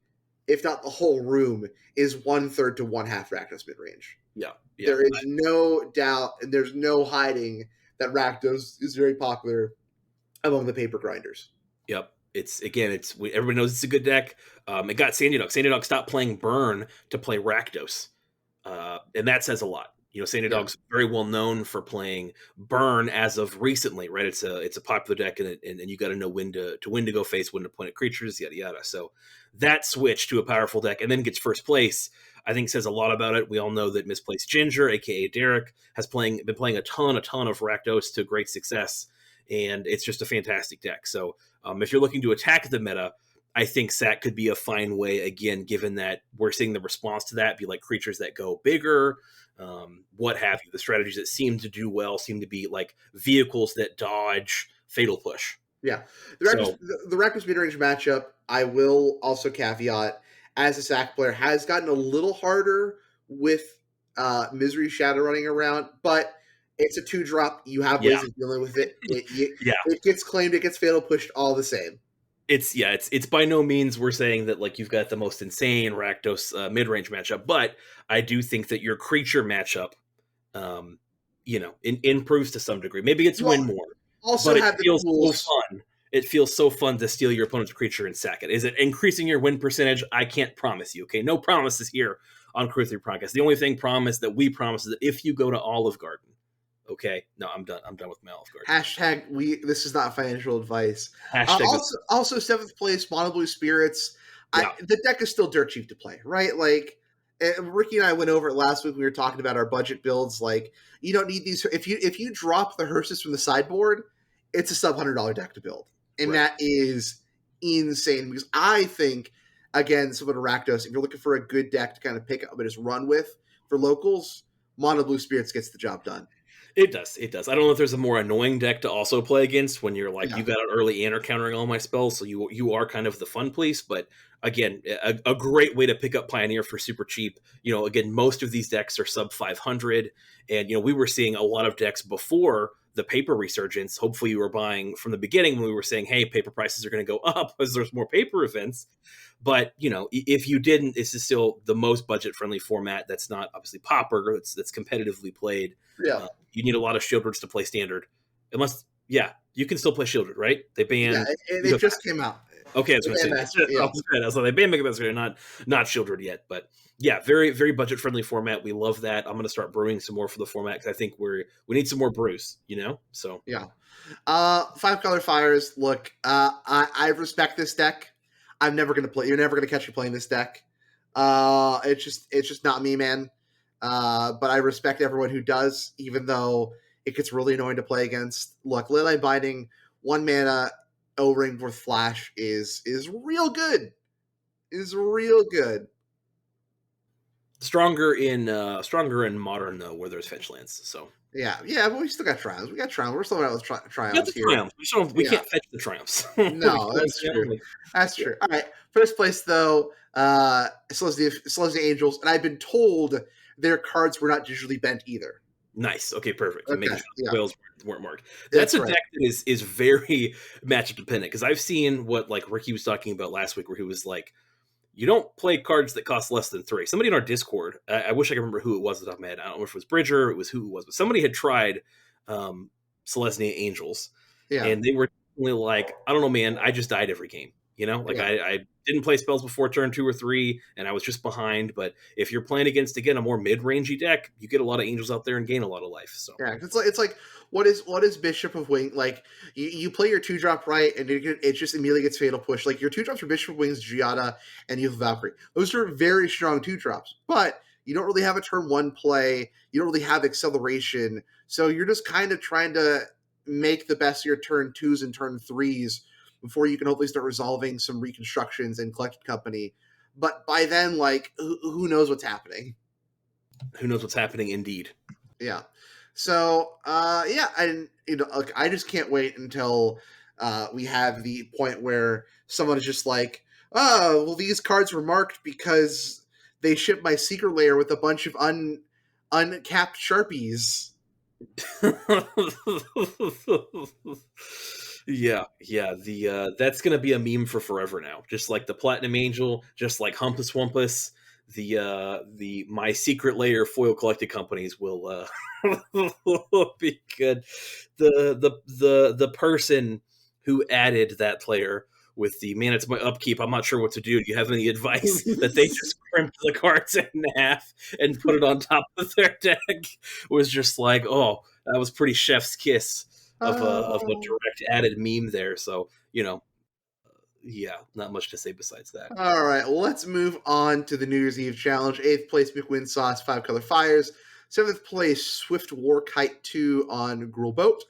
if not the whole room, is 1/3 to 1/2 Rakdos mid-range. Yeah. There is no doubt, and there's no hiding that Rakdos is very popular among the paper grinders. Yep. Everybody knows it's a good deck. It got Sandy Dog. Sandy Dog stopped playing Burn to play Rakdos. And that says a lot. Sandy Dog's very well known for playing Burn as of recently, right? It's a popular deck, and you got to know when to go face, when to point at creatures, yada yada. So that switch to a powerful deck and then gets first place, I think says a lot about it. We all know that Misplaced Ginger, aka Derek, has been playing a ton of Rakdos to great success, and it's just a fantastic deck. So if you're looking to attack the meta, I think Sack could be a fine way, again, given that we're seeing the response to that be like creatures that go bigger, what have you. The strategies that seem to do well seem to be like vehicles that dodge Fatal Push. Yeah. The Rakdos mid-range matchup, I will also caveat, as a Sack player, has gotten a little harder with Misery Shadow running around, but it's a 2-drop. You have Yeah, ways of dealing with it. yeah. It gets claimed, it gets fatal pushed all the same. It's by no means we're saying that like you've got the most insane Rakdos mid range matchup, but I do think that your creature matchup, um, improves to some degree. Maybe it's You win more, also but it have the feels so tools. fun. It feels so fun to steal your opponent's creature and sack it. Is it increasing your win percentage? I can't promise you. Okay, no promises here on Crew 3 podcast. The only thing promised that we promise is that if you go to Olive Garden, okay, no, I'm done. I'm done with my Olive Garden. Hashtag we. This is not financial advice. Hashtag this. Also seventh place, Mono Blue Spirits. Yeah, The deck is still dirt cheap to play, right? Like Ricky and I went over it last week. We were talking about our budget builds. Like you don't need these. If you drop the Hearses from the sideboard, it's a sub $100 deck to build, and right. that is insane. Because I think again, similar to Rakdos, if you're looking for a good deck to kind of pick up and just run with for locals, Mono Blue Spirits gets the job done. It does. It does. I don't know if there's a more annoying deck to also play against when you're like Yeah, you got an early and are countering all my spells, so you are kind of the fun police. But again, a great way to pick up Pioneer for super cheap. Again, most of these decks are sub 500, and we were seeing a lot of decks before the paper resurgence. Hopefully, you were buying from the beginning when we were saying, "Hey, paper prices are going to go up as there's more paper events." But if you didn't, this is still the most budget friendly format. That's not obviously Pauper. That's competitively played. yeah, You need a lot of shielders to play standard, unless you can still play shielded, right? They yeah. banned It just came out. Okay, I was going to say Master, yeah. so they banned Mega Master, not shielded yet, but yeah, very very budget friendly format. We love that. I'm going to start brewing some more for the format because I think we need some more brews. So Yeah. Five color fires. Look, I respect this deck. I'm never gonna play. You're never gonna catch me playing this deck. It's just not me, man. But I respect everyone who does, even though it gets really annoying to play against. Look, Leyline Binding, 1 mana, O-Ring with Flash is real good. Is real good. stronger in modern though, where there's fetch lands. So Yeah, but we still got triumphs. We got triumphs. We're still out with we got triumphs the here. triumphs. We Yeah. can't fetch the triumphs. No, that's true. That's Yeah. true. All right. First place though, Celestia Angels, and I've been told their cards were not digitally bent either. Nice. Okay, perfect. I'm making Okay. sure Yeah. the whales weren't marked. That's That's a right. deck that is very matchup dependent because I've seen what like Ricky was talking about last week, where he was like, "You don't play cards that cost less than 3." Somebody in our Discord, I wish I could remember who it was at the top of my head. I don't know if it was Bridger, or it was who it was, but somebody had tried um, Celestia Angels, Yeah. and they were definitely like, "I don't know, man. I just died every game." Like Yeah. I didn't play spells before turn 2 or 3, and I was just behind. But if you're playing against again a more mid-rangey deck, you get a lot of angels out there and gain a lot of life. So Yeah. It's like what is Bishop of Wing like? You play your 2-drop right, and it just immediately gets fatal push. Like your 2 drops are Bishop of Wings, Giada, and Evil Valkyrie. Those are very strong 2-drops, but you don't really have a turn 1 play. You don't really have acceleration, so you're just kind of trying to make the best of your turn 2s and turn 3s before you can hopefully start resolving some reconstructions and collected company. But by then, like, who knows what's happening? who knows what's happening? Indeed. Yeah. So yeah, and look, I just can't wait until we have the point where someone is just like, oh, well, these cards were marked because they shipped my secret layer with a bunch of uncapped sharpies. Yeah. The that's gonna be a meme for forever now. Just like the Platinum Angel, just like Humpus Wumpus, the My Secret Layer foil collected companies will will be good. The person who added that player with the man, it's my upkeep. I'm not sure what to do. Do you have any advice that they just crimped the cards in half and put it on top of their deck? Was just like, oh, that was pretty chef's kiss of a Oh. direct added meme there. So yeah, not much to say besides that. All right, well, let's move on to the New Year's Eve challenge. Eighth place, McWin Sauce, Five Color Fires. Seventh place, Swift War Kite 2 on Gruel Boat.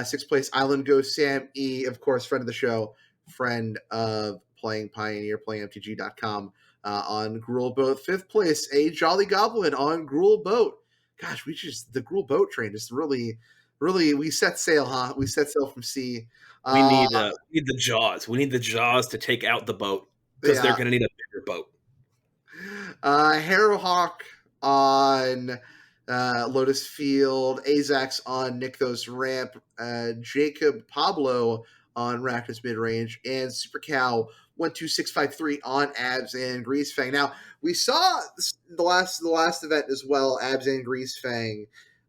Sixth place, Island Ghost Sam E, of course, friend of the show, friend of Playing Pioneer, playingmtg.com on Gruel Boat. Fifth place, A Jolly Goblin on Gruel Boat. Gosh, the Gruel Boat train just really, we set sail, huh? We set sail from sea. We Uh, need the jaws. We need the jaws to take out the boat because they're yeah. going to need a bigger boat. Harrowhawk on Lotus Field, Azax on Nykthos Ramp, Jacob Pablo on Rakdos Mid Range, and Super Cow 12653 on Abs and Greasefang. Now we saw the last event as well, Abs and Greasefang.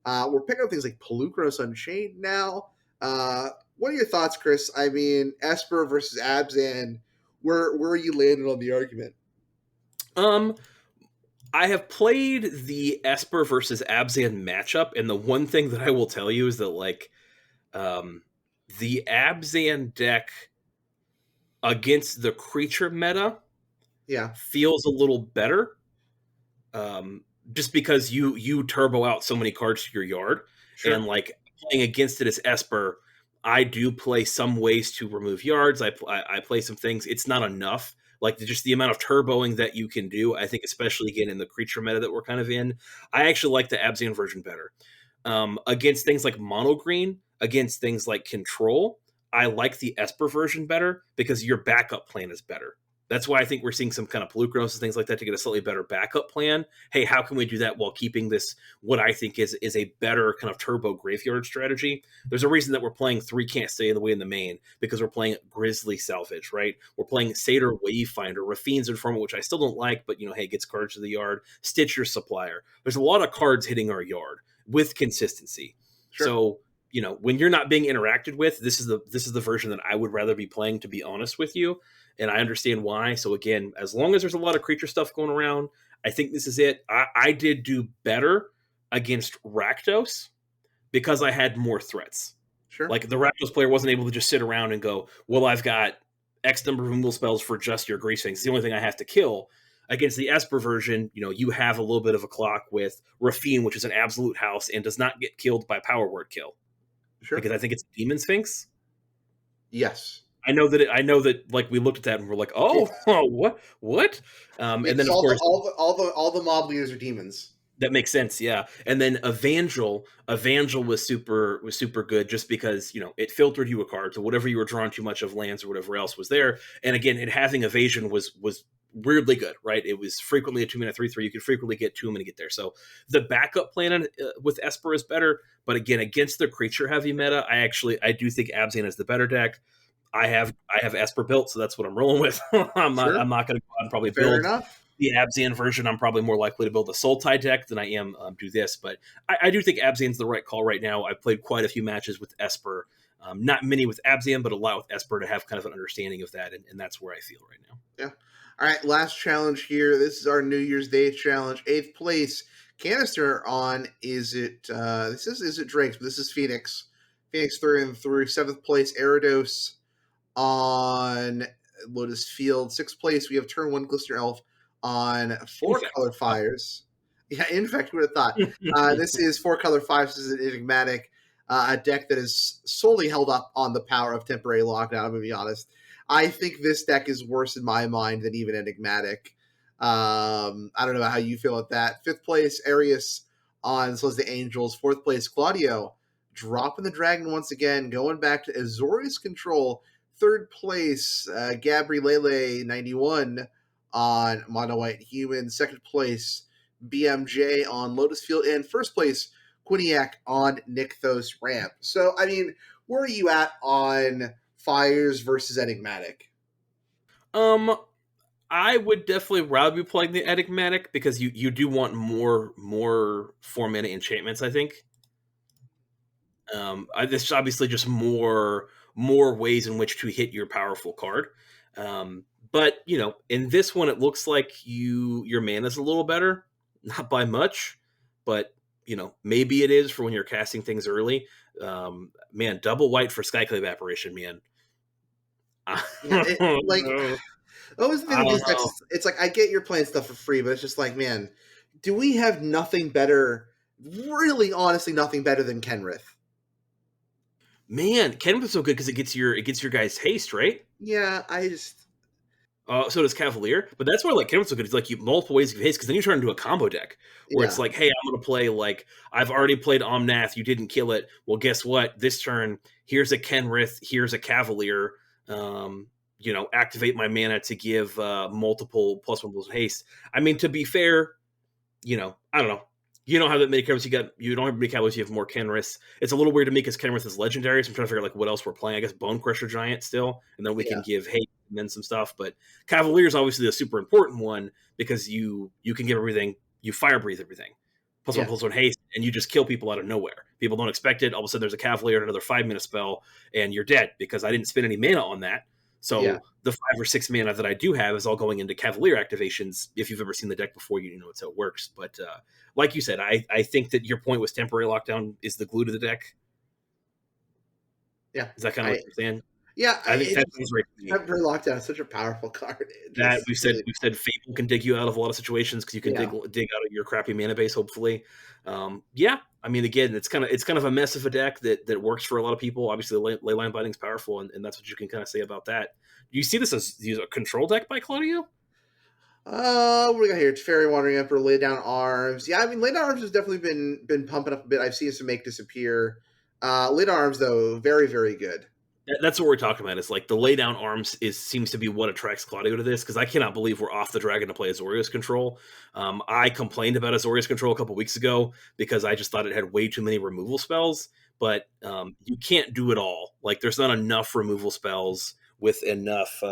We're picking up things like Pelucros Unchained now. What are your thoughts, Chris? I mean, Esper versus Abs, and where are you landing on the argument? Um, I have played the Esper versus Abzan matchup, and the one thing that I will tell you is that um, the Abzan deck against the creature meta Yeah, feels a little better, um, just because you turbo out so many cards to your yard, and sure, playing against it as Esper, I do play some ways to remove yards. I play some things. It's not enough. Just the amount of turboing that you can do, I think, especially again in the creature meta that we're kind of in, I actually like the Abzan version better. Against things like mono green, against things like control, I like the Esper version better because your backup plan is better. That's why I think we're seeing some kind of Pelucros and things like that to get a slightly better backup plan. Hey, how can we do that while keeping this what I think is a better kind of turbo graveyard strategy? There's a reason that we're playing 3 Can't Stay in the Way in the main, because we're playing Grizzly Salvage, right? We're playing Satyr Wavefinder, Rafine's Informant, which I still don't like, but hey, it gets cards to the yard. Stitcher Supplier. There's a lot of cards hitting our yard with consistency. sure. So when you're not being interacted with, this is the version that I would rather be playing, to be honest with you, and I understand why. So again, as long as there's a lot of creature stuff going around, I think this is it. I did do better against Rakdos because I had more threats. Sure. Like the Rakdos player wasn't able to just sit around and go, well, I've got X number of removal spells for just your Grease Things. It's the only thing I have to kill. Against the Esper version, you have a little bit of a clock with Rafine, which is an absolute house and does not get killed by power word kill, Sure. because I think it's Demon Sphinx. Yes. I know that we looked at that and we're like, oh, Yes. what? Yeah, And then because of all the course all the all the all the mob leaders are demons. that makes sense, yeah. And then Evangel was super good, just because it filtered you a card, so whatever you were drawing too much of, lands or whatever else was there. And again, it having evasion was weirdly good, right? It was frequently a 2-mana 3/3. You could frequently get 2 mana to get there. So the backup plan with Esper is better, but again, against the creature heavy meta, I do think Abzan is the better deck. I have Esper built, so that's what I'm rolling with. I'm Sure. not going to go out and probably Fair build enough. the Abzan version. I'm probably more likely to build a Sultai deck than I am do this. But I do think Abzan's the right call right now. I've played quite a few matches with Esper. Not many with Abzan, but a lot with Esper, to have kind of an understanding of that, and that's where I feel right now. Yeah. All right. Last challenge here. This is our New Year's Day challenge. Eighth place canister on. Is it Drake's? But this is Phoenix. Phoenix through and through. Seventh place Eridos on Lotus Field. Sixth place we have turn one Glistener Elf on In four fact, color fires. Yeah, in fact, who would have thought? This is four color fives. This is an enigmatic, a deck that is solely held up on the power of temporary lockdown. I'm gonna be honest. I think this deck is worse in my mind than even enigmatic. I don't know how you feel about that. Fifth place Arius on so is the Angels. Fourth place Claudio dropping the dragon once again, going back to Azorius control. Third place Gabriele 91 on Mono White Human. Second place BMJ on Lotus Field, and first place Quiniac on Nykthos Ramp. So, I mean, where are you at on Fires versus Enigmatic? um, I would definitely rather be playing the Enigmatic, because you do want more 4 mana enchantments, I think. This is obviously just more ways in which to hit your powerful card. But in this one, it looks like your mana's a little better, not by much, but maybe it is for when you're casting things early. Man, double white for Skyclave Apparition, man. I Yeah, don't like know. always the thing I with don't these decks. know. It's like I get you're playing stuff for free, but it's just like, man, do we have nothing better? Really, honestly, nothing better than Kenrith. Man, Canvas is so good because it gets your guys haste, right? Yeah, I just So does Cavalier, but that's where Kennett's so good. It's like you multiple ways of haste, because then you turn into a combo deck where it's yeah. like, hey, I'm going to play I've already played Omnath, you didn't kill it. Well, guess what? This turn, here's a Kenrith, here's a Cavalier. Activate my mana to give multiple plus one plus haste. I mean, to be fair, I don't know. You don't have that many cameras. You don't have many cavalries. You have more Kenrith. It's a little weird to make his Kenrith as legendary. So I'm trying to figure out like what else we're playing. I guess Bone Crusher Giant still, and then we can Yeah, give hate and then some stuff. But Cavalier is obviously a super important one because you can give everything. You fire breathe everything. yeah, Plus one haste, and you just kill people out of nowhere. People don't expect it. All of a sudden, there's a Cavalier, another 5 minute spell, and you're dead because I didn't spend any mana on that. yeah. So the 5 or 6 mana that I do have is all going into Cavalier activations. If you've ever seen the deck before, you know it's how it works. But like you said, I think that your point was temporary lockdown is the glue to the deck. Yeah, Is that kind of what I you're saying? yeah, I think it that just sounds right to me. Temporary Lockdown is such a powerful card. It That just really we've said Fable can dig you out of a lot of situations because you can yeah. dig out of your crappy mana base. Hopefully, yeah. I mean, again, it's kind of a mess of a deck that works for a lot of people. Obviously, Leyline Binding is powerful, and that's what you can kind of say about that. Do you see this as a control deck by Claudio? What do we got here? It's Fairy Wandering Emperor, Lay Down Arms. Yeah, I mean, Lay Down Arms has definitely been pumping up a bit. I've seen some make disappear. Lay Down Arms though, very very good. That's what we're talking about. Is like the lay down arms seems to be what attracts Claudio to this because I cannot believe we're off the dragon to play Azorius control. I complained about Azorius control a couple weeks ago because I just thought it had way too many removal spells. But you can't do it all. Like there's not enough removal spells with enough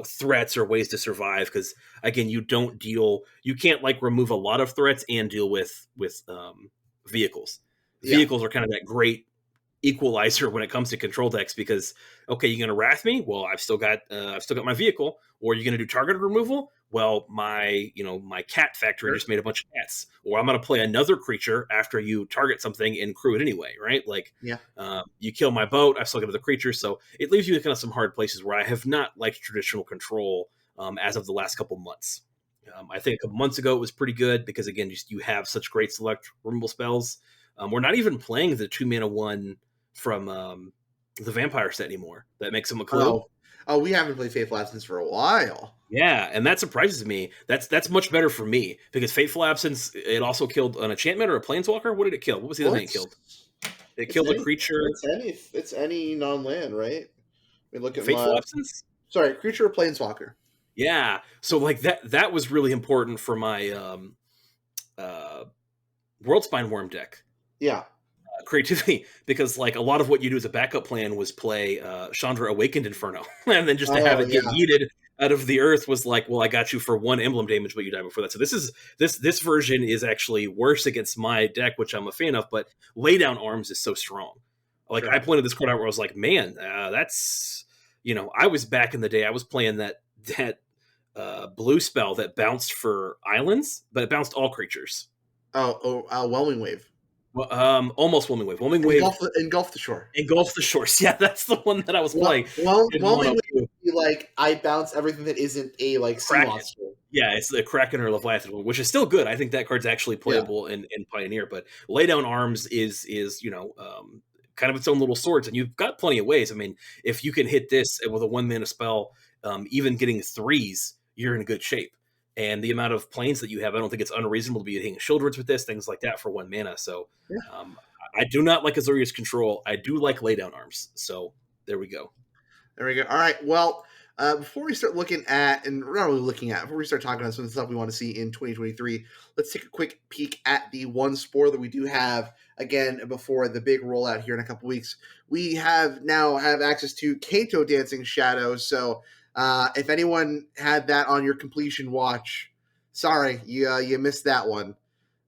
threats or ways to survive because again you can't like remove a lot of threats and deal with vehicles. Yeah, Vehicles are kind of that great equalizer when it comes to control decks because okay, you're going to wrath me, well I've still got my vehicle, or you're going to do targeted removal, well my cat factory sure. just made a bunch of cats, or I'm going to play another creature after you target something and crew it anyway, right? Like Yeah, you kill my boat, I've still got other creatures, so it leaves you in kind of some hard places where I have not liked traditional control as of the last couple months. I think a couple months ago it was pretty good because again just you have such great select removal spells. We're not even playing the 2 mana one from the vampire set anymore. That makes him a clue. Oh, we haven't played Faithful Absence for a while. Yeah, and that surprises me. That's much better for me because Fateful Absence it also killed an enchantment or a planeswalker. What did it kill? What was the other Well, thing it killed? It killed a creature. it's any non-land, right? Let me look at Fateful my Absence. sorry, creature or planeswalker. Yeah, so like that was really important for my uh, World Spine Worm deck. Yeah. Creativity because like a lot of what you do as a backup plan was play Chandra Awakened Inferno and then just to have Oh it get yeah, yeeted out of the earth was like, well, I got you for one emblem damage, but you die before that. So this version is actually worse against my deck, which I'm a fan of, but Lay Down Arms is so strong. Like I sure. pointed this card out where I was like, man, that's I was back in the day, I was playing that blue spell that bounced for islands, but it bounced all creatures. Whelming Wave. Well, almost Whelming Wave. Whelming Wave Engulf the shore. engulf the shores. Yeah, that's the one that I was playing. Didn't want Whelming Wave to would be like I bounce everything that isn't a like sea Kraken. monster. Yeah, it's the Kraken or Leviathan one, which is still good. I think that card's actually Yeah, playable in Pioneer. But Lay Down Arms is kind of its own little swords, and you've got plenty of ways. I mean, if you can hit this with a 1 mana spell, even getting threes, you're in good shape. And the amount of planes that you have, I don't think it's unreasonable to be hitting Shieldwards with this, things like that for 1 mana. So yeah. um, I do not like Azorius Control. I do like Lay Down Arms. So there we go. There we go. All right. Well, before we start looking at, and we're not really looking at, before we start talking about some of the stuff we want to see in 2023, let's take a quick peek at the one spore that we do have again before the big rollout here in a couple weeks. We now have access to Kato Dancing Shadow. So if anyone had that on your completion watch, sorry, you missed that one.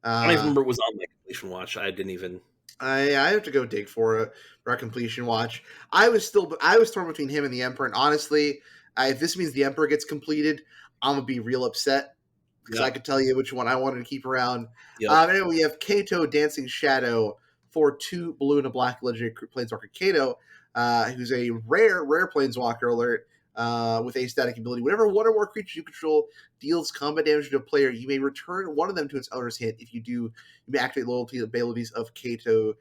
I don't even Uh, remember it was on my completion watch. I didn't even. I have to go dig for a completion watch. I was torn between him and the Emperor, and honestly, if this means the Emperor gets completed, I'm gonna be real upset because I Yep. could tell you which one I wanted to keep around. Yep. Anyway, we have Kato Dancing Shadow for 2 blue and a black legendary planeswalker Kato, who's a rare planeswalker alert. With a static ability, whenever one or more creatures you control deals combat damage to a player, you may return one of them to its owner's hand. If you do, you may activate loyalty abilities of Kato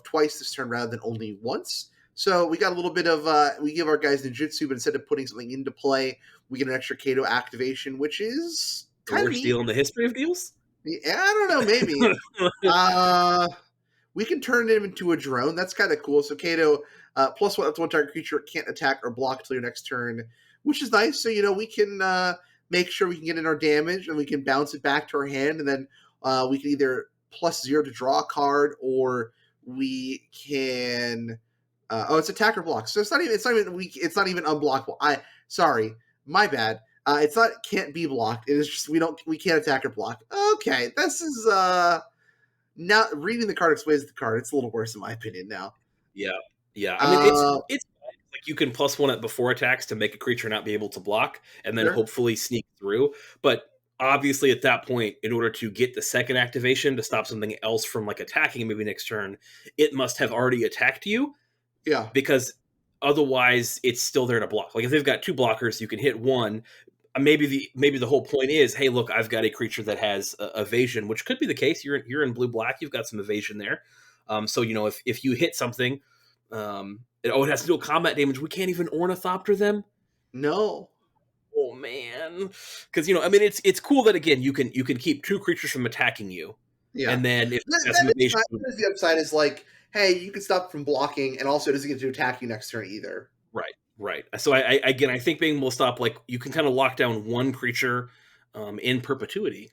twice this turn rather than only once. So we got a little bit of we give our guys ninjutsu, but instead of putting something into play, we get an extra Kato activation, which is The kind of worst neat. deal in the history of deals. Yeah, I don't know, maybe. Uh, we can turn him into a drone. That's kind of cool. So Kato, plus one, that's one target creature can't attack or block till your next turn, which is nice. So we can make sure we can get in our damage, and we can bounce it back to our hand, and then we can either +0 to draw a card, or we can. Oh, it's attacker block, so it's not even unblockable. Sorry, my bad. It's not can't be blocked. It is just we can't attack or block. Okay, this is now reading the card explains the card. It's a little worse in my opinion now. Yeah, yeah. I mean, Uh, it's like you can +1 it before attacks to make a creature not be able to block, and then sure. hopefully sneak through. But obviously, at that point, in order to get the second activation to stop something else from like attacking maybe next turn, it must have already attacked you, Yeah. because otherwise it's still there to block. Like if they've got two blockers, you can hit one. Maybe the whole point is, hey, look, I've got a creature that has evasion, which could be the case. You're in blue black, you've got some evasion there. So if you hit something, it has to deal combat damage. We can't even ornithopter them. No. Oh man, because I mean, it's cool that again you can keep two creatures from attacking you, Yeah. and then if That, that's some that is evasion, nice. That is the upside is like, hey, you can stop from blocking, and also it doesn't get to attack you next turn either. right, right. So I think being able to stop, like you can kind of lock down one creature in perpetuity,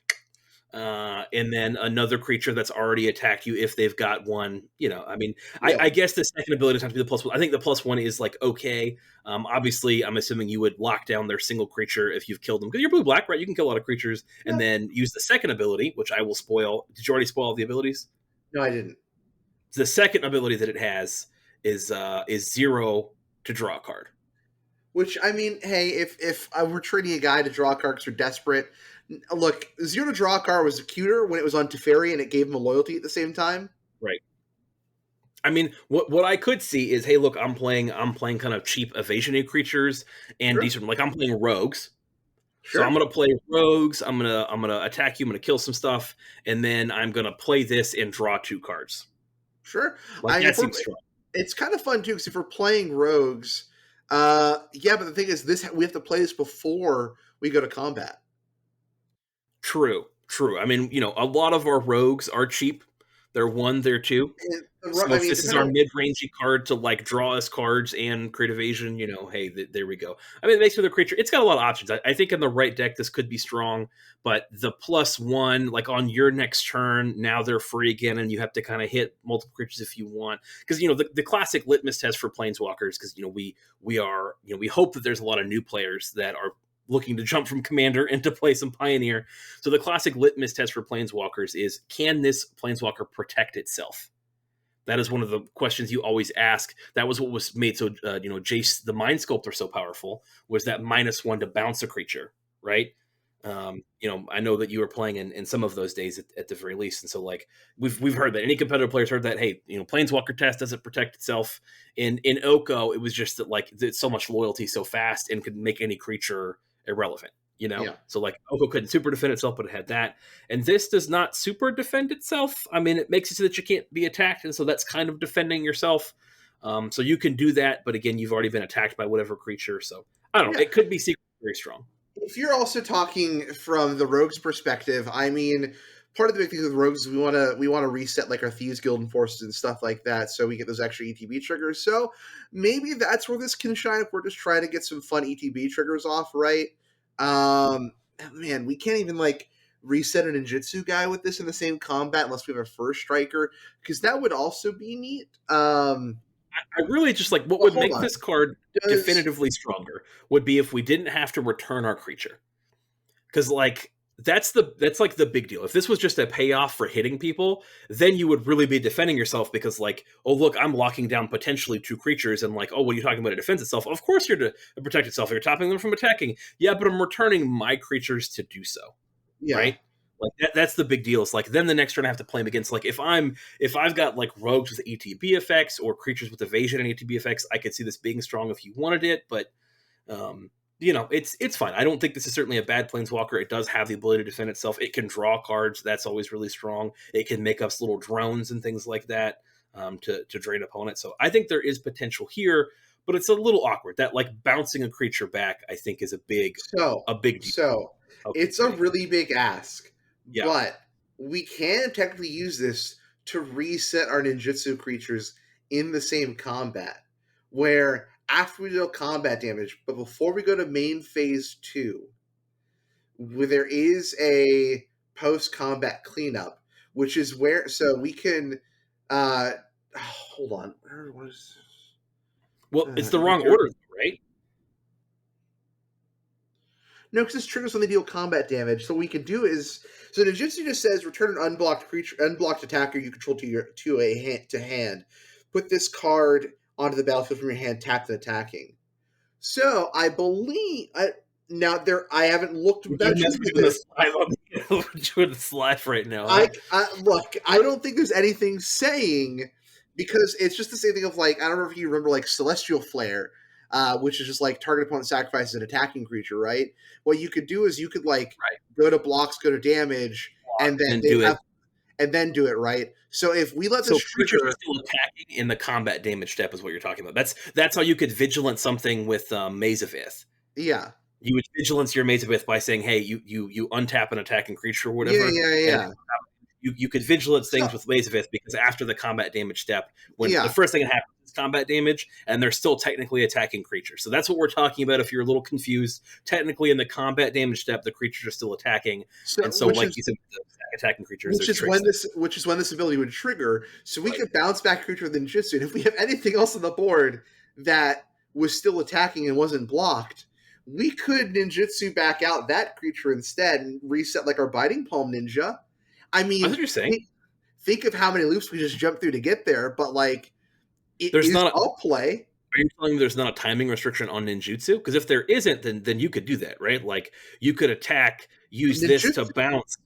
and then another creature that's already attacked you if they've got one. I mean, I, Yeah. I guess the second ability doesn't have to be the +1. I think the +1 is like okay. Obviously, I'm assuming you would lock down their single creature if you've killed them because you're blue black, right? You can kill a lot of creatures, and Yeah. then use the second ability, which I will spoil. Did you already spoil the abilities? No, I didn't. The second ability that it has is 0 to draw a card. Which I mean, hey, if I were trading a guy to draw a card because we're desperate, look, 0 to draw a card was cuter when it was on Teferi and it gave him a loyalty at the same time. Right. I mean, what I could see is, hey, look, I'm playing kind of cheap evasiony creatures and Sure. decent, like I'm playing rogues. So I'm Sure. gonna play rogues. I'm gonna attack you. I'm gonna kill some stuff, and then I'm gonna play this and draw two cards. Sure. Like If that we're, seems strong. it's kind of fun too because if we're playing rogues, yeah, but the thing is, this we have to play this before we go to combat. True, true. I mean, a lot of our rogues are cheap. They're one, they're two. So I if mean, this is depending our on mid-rangey card to like draw us cards and create evasion, hey, there we go. I mean, it makes for the creature. It's got a lot of options. I think in the right deck, this could be strong, but the +1, like on your next turn, now they're free again, and you have to kind of hit multiple creatures if you want. Because the classic litmus test for planeswalkers, because we hope that there's a lot of new players that are looking to jump from commander into play some pioneer. So the classic litmus test for planeswalkers is, can this planeswalker protect itself? That is one of the questions you always ask. That was what was made so Jace the Mind Sculptor so powerful, was that -1 to bounce a creature, right? I know that you were playing in some of those days at the very least, and so like we've heard that any competitive players heard that. Hey, Planeswalker test doesn't protect itself. In Oko, it was just that like it's so much loyalty so fast and could make any creature irrelevant. yeah, So like Oko couldn't super defend itself, but it had that. And this does not super defend itself. I mean, it makes it so that you can't be attacked, and so that's kind of defending yourself. So you can do that, but again, you've already been attacked by whatever creature. So I don't know. yeah. It could be secretly very strong. If you're also talking from the rogues perspective, I mean, part of the big thing with rogues is we want to reset like our thieves guild and forces and stuff like that, so we get those extra ETB triggers. So maybe that's where this can shine if we're just trying to get some fun ETB triggers off, right? Um, Man, we can't even like reset a ninjutsu guy with this in the same combat unless we have a first striker, because that would also be neat. I really just like what But would hold make on, this card does definitively stronger would be if we didn't have to return our creature. Because like that's like the big deal. If this was just a payoff for hitting people, then you would really be defending yourself, because like, oh look, I'm locking down potentially two creatures, and like, oh, what are you talking about? It defends itself. Of course you're to protect itself. You're stopping them from attacking. Yeah, but I'm returning my creatures to do so, yeah, right? Like that's the big deal. It's like then the next turn I have to play them against. Like if I've got like rogues with ETB effects or creatures with evasion and ETB effects, I could see this being strong if you wanted it, but it's fine. I don't think this is certainly a bad planeswalker. It does have the ability to defend itself. It can draw cards. That's always really strong. It can make us little drones and things like that to drain opponents. So I think there is potential here, but it's a little awkward. That like bouncing a creature back, I think, is So, a big deal. so Okay, it's a great. really big ask, Yeah, but we can technically use this to reset our ninjutsu creatures in the same combat. Where after we deal combat damage, but before we go to main phase 2, there is a post combat cleanup, which is where so we can. Hold on, where was? Well, it's the Every wrong hero. order, right? No, because this triggers when they deal combat damage. So what we can do is so Ninjutsu just says return an unblocked creature, unblocked attacker you control to a hand to hand. Put this card onto the battlefield from your hand, tapped and attacking. So I believe now there I haven't looked We're that doing much this, into doing this. this live on we're doing this live right now, huh? I look. I don't think there's anything saying because it's just the same thing of like I don't know if you remember like Celestial Flare, which is just like target opponent sacrifices an attacking creature, right? What you could do is you could like Right. go to blocks, go to damage, and then And they'd do it. have and then do it right. So if we let this So creatures are trigger, still attacking in the combat damage step is what you're talking about. That's how you could vigilant something with Maze of Ith. yeah, You would vigilance your Maze of Ith by saying, "Hey, you untap an attacking creature or yeah, whatever," yeah, and yeah. you could vigilance So things with Maze of Ith because after the combat damage step, when the yeah, first thing that happens is combat damage, and they're still technically attacking creatures. So that's what we're talking about. If you're a little confused, technically in the combat damage step, the creatures are still attacking, so and so like you said, with the attacking creatures, there's tricks there. which is when this ability would trigger. So we Right. could bounce back creature with ninjutsu, and if we have anything else on the board that was still attacking and wasn't blocked, we could ninjutsu back out that creature instead and reset like our biting palm ninja. I That's mean, what you're saying. think of how many loops we just jumped through to get there, but like it There's is not. all play. Are you telling me there's not a timing restriction on ninjutsu? Because if there isn't, then you could do that, right? Like you could attack, use this to Ninjutsu. bounce.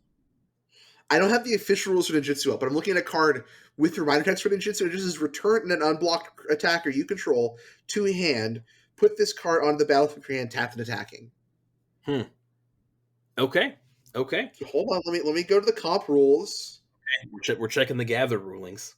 I don't have the official rules for ninjutsu up, but I'm looking at a card with reminder text for ninjutsu. It just says return an unblocked attacker you control to a hand. Put this card onto the battlefield for your hand, tapped and attacking. Hmm. Okay. Okay. Hold on, let me go to the comp rules. We're checking the gather rulings.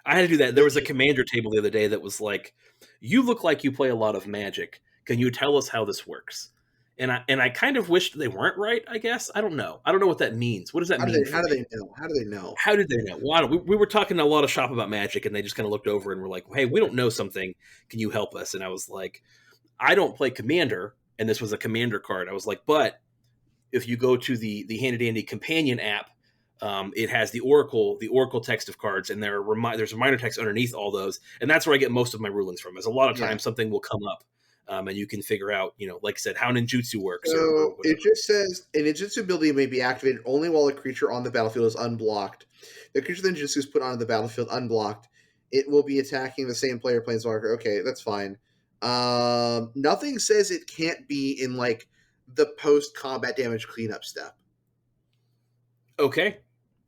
I had to do that. There was a commander table the other day that was like, "You look like you play a lot of Magic. Can you tell us how this works?" And I kind of wished they weren't right. I guess I don't know. I don't know what that means. What does that mean for How do me? they know? How do they know? How did they know? Well, I don't, we were talking to a lot of shop about Magic, and they just kind of looked over and were like, "Hey, we don't know something. Can you help us?" And I was like, "I don't play Commander," and this was a Commander card. I was like, "But if you go to the Handy Dandy companion app, it has the Oracle text of cards, and there's reminder text underneath all those, and that's where I get most of my rulings from. Is a lot of Yeah. times something will come up, and you can figure out, like I said, how ninjutsu works or So whatever. it just says an ninjutsu ability may be activated only while a creature on the battlefield is unblocked. The creature the ninjutsu is put onto the battlefield unblocked. It will be attacking the same player planeswalker. Okay, that's fine. Nothing says it can't be in like the post combat damage cleanup step. Okay,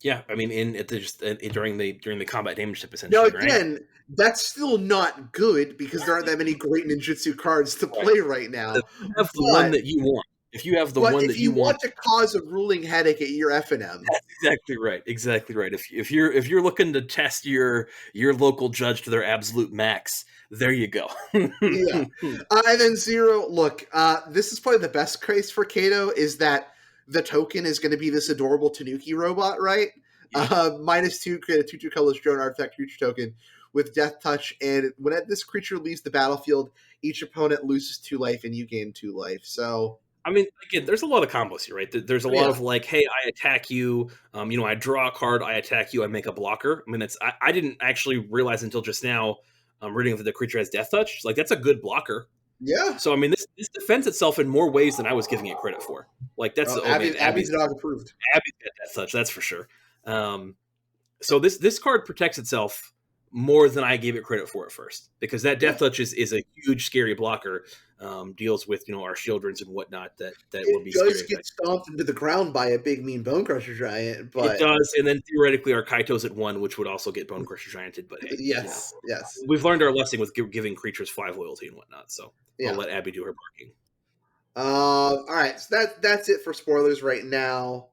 yeah, I mean, in at the just during the combat damage step, Now essentially, right? again, that's still not good because there aren't that many great ninjutsu cards to Right. play right If now. you have the one But that you want, if you have the but one if that you you want, want to cause a ruling headache at your F and M, that's exactly right. Exactly right. If you're looking to test your local judge to their absolute max, there you go. yeah. And then Zero, look, this is probably the best case for Kato is that the token is going to be this adorable Tanuki robot, right? Yeah. -2, create a 2/2 colorless drone artifact creature token with Death Touch, and when this creature leaves the battlefield, each opponent loses 2 life and you gain 2 life. So, I mean, again, there's a lot of combos here, right? There's a lot yeah. of like, hey, I attack you. I draw a card, I attack you, I make a blocker. I mean, I didn't actually realize until just now, reading that the creature has Death Touch. Like that's a good blocker. Yeah. So I mean, this defends itself in more ways than I was giving it credit for. Like that's oh man, Abby's dog approved. Abby's got Death Touch, that's for sure. Um, so this card protects itself more than I gave it credit for at first because that Yeah. Death Touch is a huge scary blocker. Deals with our childrens and whatnot that will It be scary does get effects. stomped into the ground by a big mean bone crusher giant, It but does, and then theoretically our Kaitos at 1, which would also get Bone Crusher Gianted. But hey, yes, yes. we've learned our lesson with giving creatures 5 loyalty and whatnot. So I'll Yeah. let Abby do her barking. All right, so that's it for spoilers right now.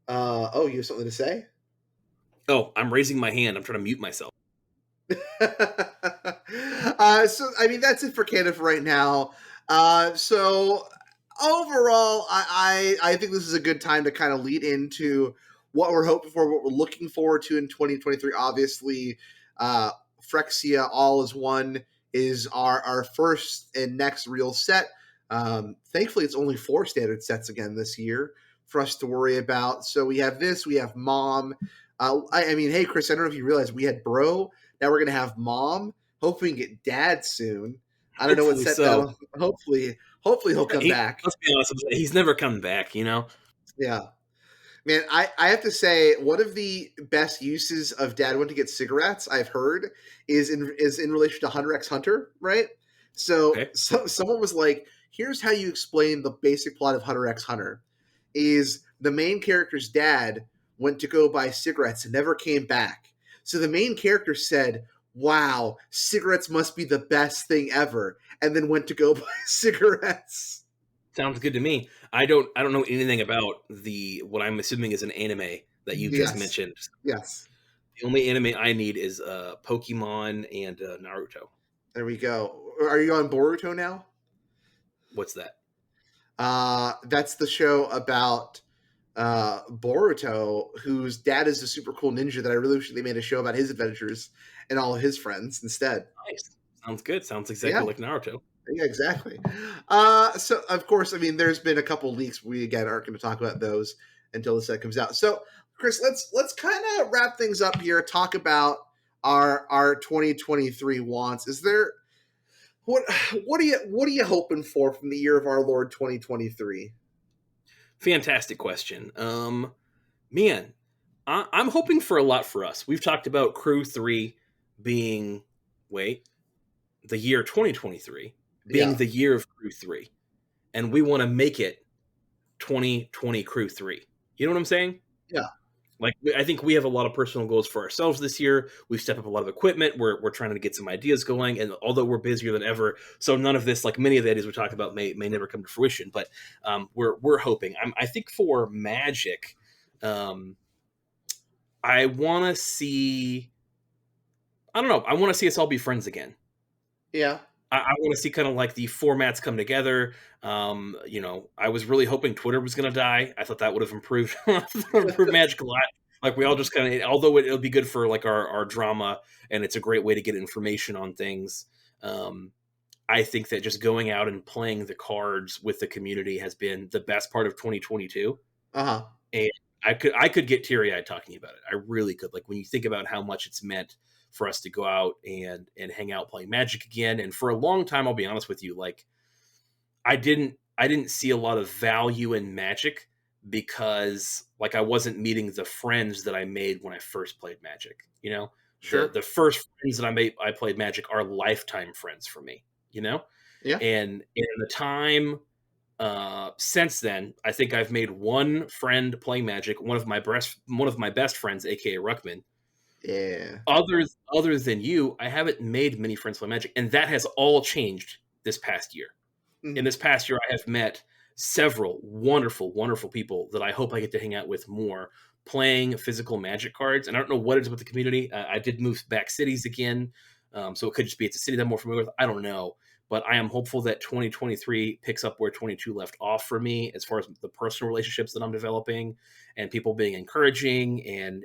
Oh, you have something to say? Oh, I'm raising my hand. I'm trying to mute myself. So I mean that's it for Canada for right now. So overall, I think this is a good time to kind of lead into what we're hoping for, what we're looking forward to in 2023. Obviously, Phyrexia All is One is our first and next real set. Thankfully, it's only 4 standard sets again this year. for us to worry about. So we have this, we have mom. I mean, hey, Chris, I don't know if you realize we had bro. Now we're going to have mom. Hopefully we can get dad soon. I don't know what Hopefully set so. that'll, hopefully he'll come He back. Let's be honest, he's never coming back, you know? Yeah. Man, I have to say one of the best uses of Dad went to get cigarettes I've heard is in relation to Hunter x Hunter, right? So, Okay. so someone was like, "Here's how you explain the basic plot of Hunter x Hunter: is the main character's dad went to go buy cigarettes and never came back. So the main character said, "Wow, cigarettes must be the best thing ever," and then went to go buy cigarettes. Sounds good to me. I don't know anything about the what I'm assuming is an anime that you've just Yes, mentioned. yes. The only anime I need is Pokemon and Naruto. There we go. Are you on Boruto now? What's that? That's the show about Boruto, whose dad is a super cool ninja that I really wish they made a show about his adventures and all of his friends instead. Nice. Sounds good. Sounds Yeah, exactly like Naruto. yeah, exactly. So of course, I mean, there's been a couple leaks. We again aren't going to talk about those until the set comes out. So, Chris, let's kind of wrap things up here. Talk about our 2023 wants. Is there what what are you hoping for from the year of our Lord 2023? Fantastic question. Man, I'm hoping for a lot for us. We've talked about Crew 3 being, wait, the year 2023 being Yeah, the year of Crew 3, and we want to make it 2020 Crew 3. You know what I'm saying? yeah, Like, I think we have a lot of personal goals for ourselves this year. We've stepped up a lot of equipment. We're trying to get some ideas going, and although we're busier than ever, so none of this, like many of the ideas we talk about, may never come to fruition. But we're hoping. I think for Magic, um, I want to see. I don't know. I want to see us all be friends again. yeah. I want to see kind of like the formats come together. I was really hoping Twitter was going to die. I thought that would have improved improved Magic a lot. Like we all just kind of, although it'll be good for like our drama, and it's a great way to get information on things. Um, I think that just going out and playing the cards with the community has been the best part of 2022, Uh huh. and I could get teary eyed talking about it. I really could. Like when you think about how much it's meant for us to go out and hang out playing Magic again. And for a long time, I'll be honest with you, like I didn't see a lot of value in Magic because like I wasn't meeting the friends that I made when I first played Magic. You know, the Sure. the first friends that I played Magic are lifetime friends for me. You know, Yeah. and in the time since then, I think I've made one friend playing Magic, one of my best friends, aka Ruckman. Yeah. Other than you, I haven't made many friends play Magic, and that has all changed this past year. In Mhm. this past year, I have met several wonderful, wonderful people that I hope I get to hang out with more playing physical Magic cards. And I don't know what it is with the community. I did move back cities again, so it could just be it's a city that I'm more familiar with. I don't know, but I am hopeful that 2023 picks up where 22 left off for me as far as the personal relationships that I'm developing and people being encouraging and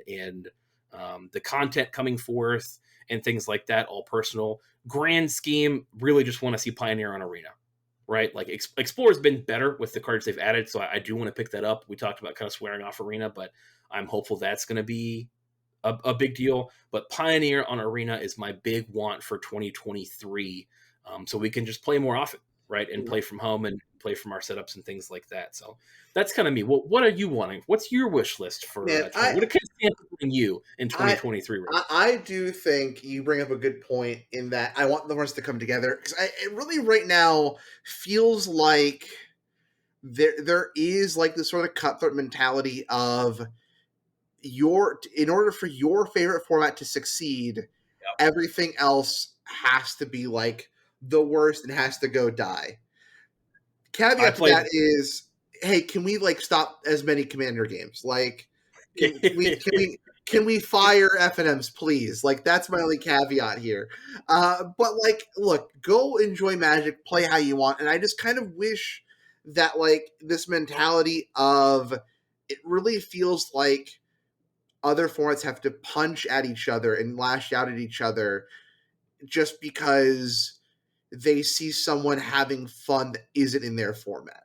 the content coming forth and things like that. All personal. Grand scheme, really just want to see Pioneer on Arena, right? Like Explorer's been better with the cards they've added, so I do want to pick that up. We talked about kind of swearing off Arena, but I'm hopeful that's going to be a big deal. But Pioneer on Arena is my big want for 2023, so we can just play more often, right? And play from home and play from our setups and things like that. So that's kind of me. What are you wanting? What's your wish list for Man, 20? What can stand between you in I 2023? Right? I do think you bring up a good point in that I want the ones to come together because it really right now feels like there is like this sort of cutthroat mentality of your in order for your favorite format to succeed, everything else has to be like the worst and has to go die. I Caveat to that played. is, hey, can we like stop as many commander games? Like, can we fire FNMs, please? Like, that's my only caveat here. But like, look, go enjoy Magic, play how you want, and I just kind of wish that like this mentality of it really feels like other formats have to punch at each other and lash out at each other just because they see someone having fun that isn't in their format.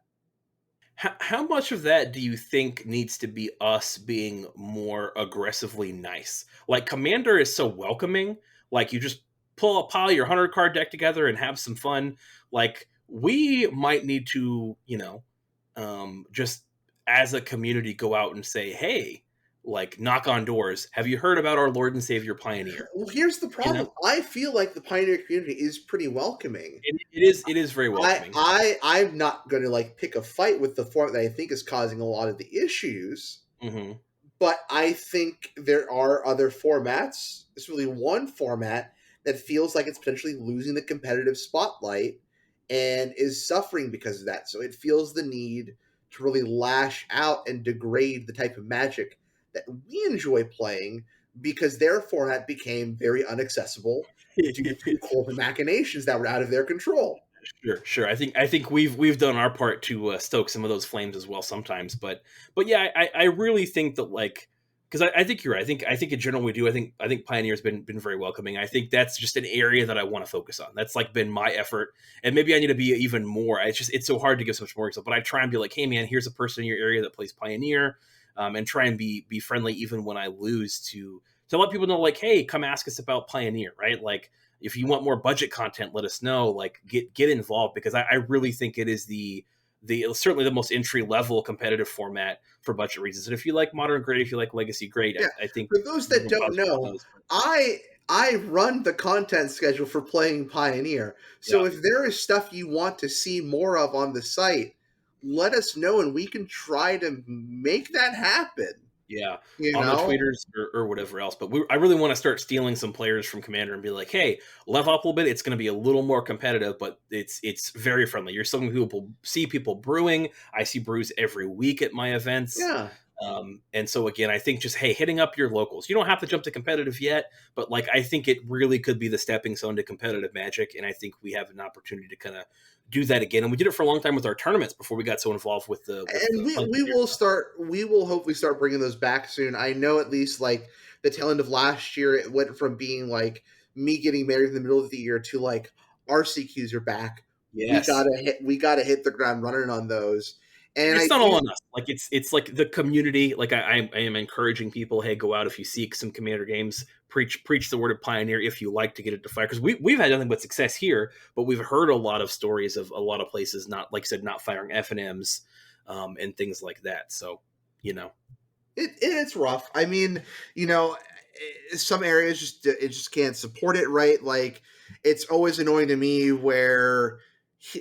How much of that do you think needs to be us being more aggressively nice? Like Commander is so welcoming, like you just pull a pile of your 100 card deck together and have some fun. Like we might need to, just as a community go out and say, "Hey, like knock on doors. Have you heard about our Lord and Savior Pioneer?" Well, here's the You know? problem. I feel like the pioneer community is pretty welcoming. It is very I welcoming. I I'm not going to like pick a fight with the form that I think is causing a lot of the issues. Mhm. But I think there are other formats. There's really one format that feels like it's potentially losing the competitive spotlight and is suffering because of that. So it feels the need to really lash out and degrade the type of Magic that we enjoy playing because their format became very inaccessible due to corporate machinations that were out of their control. Sure, sure. I think we've done our part to stoke some of those flames as well sometimes, but yeah, I really think that like because I think you're right. I think in general we do. I think Pioneer's been very welcoming. I think that's just an area that I want to focus on. That's like been my effort, and maybe I need to be even more. It's so hard to give so much more example, but I try and be like, hey man, here's a person in your area that plays Pioneer, and try and be friendly even when I lose to let people know like, hey, come ask us about Pioneer, right? Like if you want more budget content, let us know. Like get involved because I really think it is the certainly the most entry level competitive format for budget reasons. And if you like modern, great. If you like legacy, great. Yeah. I think For those that more don't positive than know, those. But I I run the content schedule for playing Pioneer. yeah, So if there is stuff you want to see more of on the site, let us know and we can try to make that happen. yeah, You on the know? tweeters or whatever else. But I really want to start stealing some players from Commander and be like, hey, level up a little bit. It's going to be a little more competitive, but it's very friendly. You're still going to see people brewing. I see brews every week at my events. Yeah. And so again, I think just hey, hitting up your locals. You don't have to jump to competitive yet, but like I think it really could be the stepping stone to competitive Magic, and I think we have an opportunity to kind of do that again. And we did it for a long time with our tournaments before we got so involved with And the we playing we Pioneer will stuff. start we will hopefully start bringing those back soon. I know at least like the tail end of last year it went from being like me getting married in the middle of the year to like RCQs are back. Yes. We gotta hit the ground running on those. And I It's not all do on us. Like it's like the community. Like I am encouraging people. Hey, go out if you seek some Commander games. Preach the word of Pioneer if you like to get it to fire. Because we've had nothing but success here, but we've heard a lot of stories of a lot of places not like I said not firing FNMs, and things like that. So you know, it's rough. I mean, you know, some areas just it just can't support it right. Like it's always annoying to me where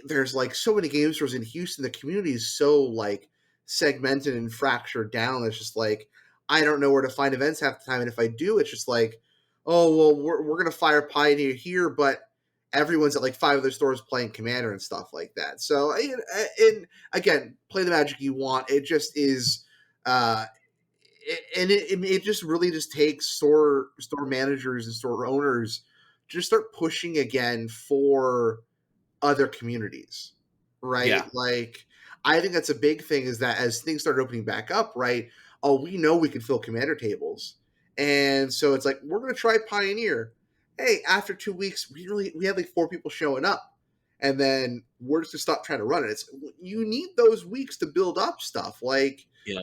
there's like so many game stores in Houston. The community is so like segmented and fractured down. It's just like I don't know where to find events half the time, and if I do, it's just like, oh well, we're gonna fire Pioneer here, but everyone's at like five other stores playing Commander and stuff like that. So, and again, play the Magic you want. It just is. Uh, and it just really just takes store managers and store owners to just start pushing again for other communities, right? yeah, Like, I think that's a big thing is that as things start opening back up, right? Oh, we know we can fill commander tables, and so it's like we're going to try Pioneer. Hey, after 2 weeks, we had like four people showing up, and then we're just to stop trying to run it. It's you need those weeks to build up stuff. Like yeah,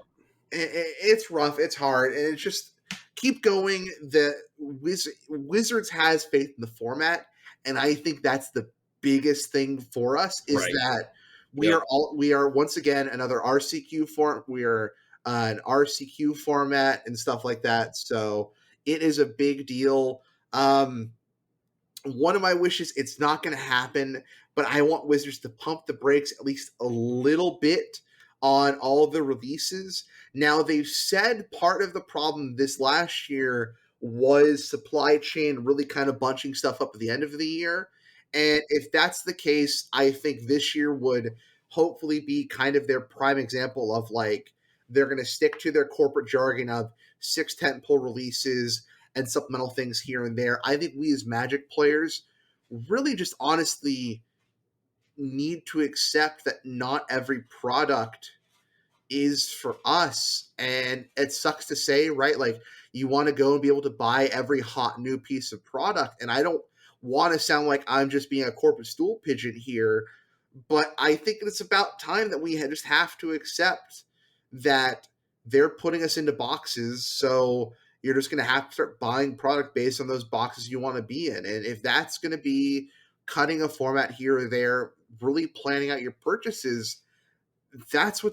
it's rough, it's hard, and it's just keep going. The Wizards has faith in the format, and I think that's the biggest thing for us is right, that yep, we are once again another RCQ form. We are an RCQ format and stuff like that. So it is a big deal. One of my wishes, it's not going to happen, but I want Wizards to pump the brakes at least a little bit on all of the releases. Now, they've said part of the problem this last year was supply chain really kind of bunching stuff up at the end of the year. And if that's the case, I think this year would hopefully be kind of their prime example of like they're going to stick to their corporate jargon of six tentpole releases and supplemental things here and there. I think we as Magic players really just honestly need to accept that not every product is for us. And it sucks to say, right? Like you want to go and be able to buy every hot new piece of product. And I don't want to sound like I'm just being a corporate stool pigeon here, But I think it's about time that we just have to accept that they're putting us into boxes. So you're just going to have to start buying product based on those boxes you want to be in. And if that's going to be cutting a format here or there, really planning out your purchases, that's what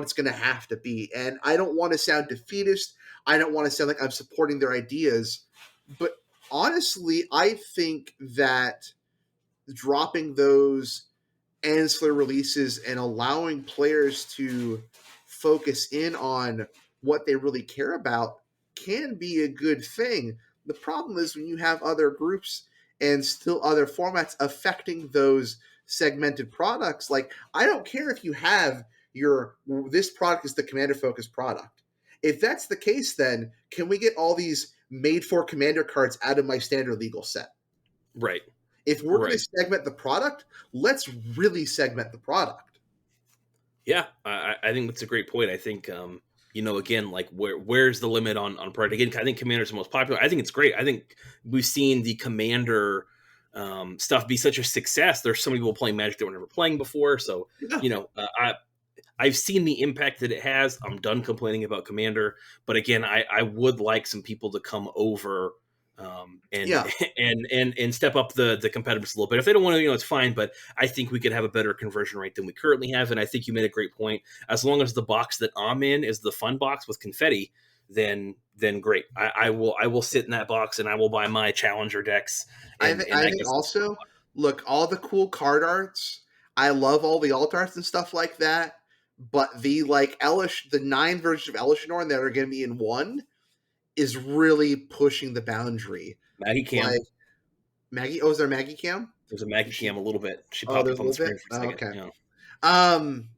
it's gonna have to be. And I don't want to sound defeatist. I don't want to sound like I'm supporting their ideas, but honestly, I think that dropping those ancillary releases and allowing players to focus in on what they really care about can be a good thing. The problem is when you have other groups and still other formats affecting those segmented products. Like, I don't care if you have this product is the commander focused product. If that's the case, then can we get all these made for commander cards out of my standard legal set? Right. If we're going Right. to segment the product, let's really segment the product. Yeah, I think that's a great point. I think again, like where's the limit on product? Again, I think Commander's the most popular. I think it's great. I think we've seen the Commander stuff be such a success. There's so many people playing Magic that were never playing before. So Yeah. I've seen the impact that it has. I'm done complaining about Commander, but again, I would like some people to come over and Yeah. and step up the competitiveness a little bit. If they don't want to, it's fine. But I think we could have a better conversion rate than we currently have. And I think you made a great point. As long as the box that I'm in is the fun box with confetti, then great. I will sit in that box and I will buy my challenger decks. And I that think gets also, look, all the cool card arts. I love all the alt arts and stuff like that. But the 9 versions of Elishanor that are going to be in one is really pushing the boundary. Maggie Cam. Like Maggie, oh, is there Maggie Cam? There's a Maggie Is she? Cam a little bit. She Oh, popped there's up a on the little bit. screen for a Oh, second. okay. Yeah. Um,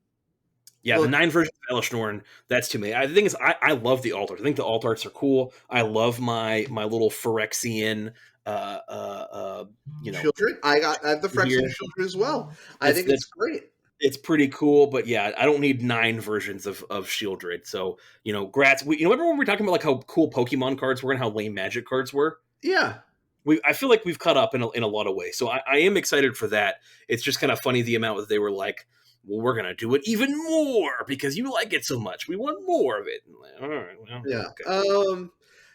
Yeah, the look, 9 version of Elishnorn, that's too many. The thing is, I love the alt art. I think the alt arts are cool. I love my little Phyrexian, uh, uh, uh, you know, children. I have the here. Phyrexian children as well. I That's think it's that's great. it's pretty cool. But yeah, I don't need 9 versions of Shieldred. So Grats. Remember when we were talking about like how cool Pokemon cards were and how lame Magic cards were? Yeah. I feel like we've caught up in a lot of ways. So I am excited for that. It's just kind of funny the amount that they were like, well, we're gonna do it even more because you like it so much. We want more of it. Like, all right, well, Yeah. okay.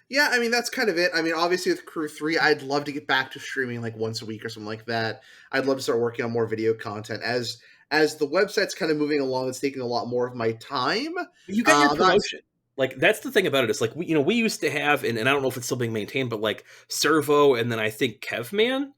Yeah, I mean that's kind of it. I mean, obviously with Crew 3, I'd love to get back to streaming like once a week or something like that. I'd love to start working on more video content as the website's kind of moving along. It's taking a lot more of my time. You got your Not promotion. Like that's the thing about it. It's like we used to have, and I don't know if it's still being maintained, but like Servo and then I think Kevman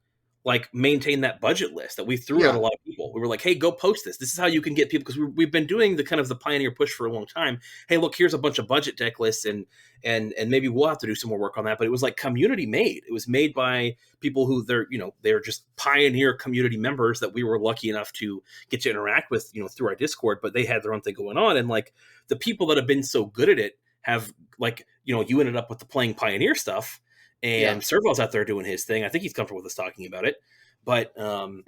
like maintain that budget list that we threw at a Yeah, lot of people. We were like, hey, go post this. This is how you can get people because we've been doing the kind of the pioneer push for a long time. Hey, look, here's a bunch of budget deck lists, and maybe we'll have to do some more work on that. But it was like community made. It was made by people who they're just pioneer community members that we were lucky enough to get to interact with through our Discord. But they had their own thing going on, and like the people that have been so good at it have like you ended up with the playing pioneer stuff yeah. and Servo's out there doing his thing. I think he's comfortable with us talking about it. But I mean,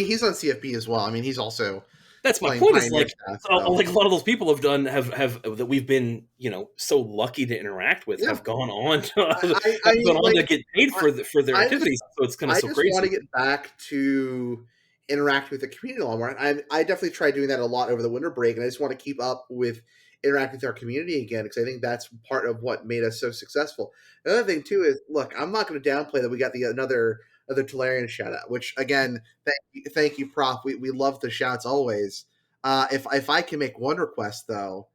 he's on CFB as well. I mean, he's also that's my playing point. Is Pioneer like stuff. So. like a lot of those people have done have that we've been so lucky to interact with Yeah, have gone on I have mean, gone on to get paid for their I just activities. So it's kind of I so just want to crazy. get back to interact with the community a lot more. I definitely tried doing that a lot over the winter break, and I just want to keep up with interacting with our community again because I think that's part of what made us so successful. The other thing too is, look, I'm not going to downplay that we got the another Tolarian shout out, which again, thank you, Prof. We love the shouts always. If I can make one request though,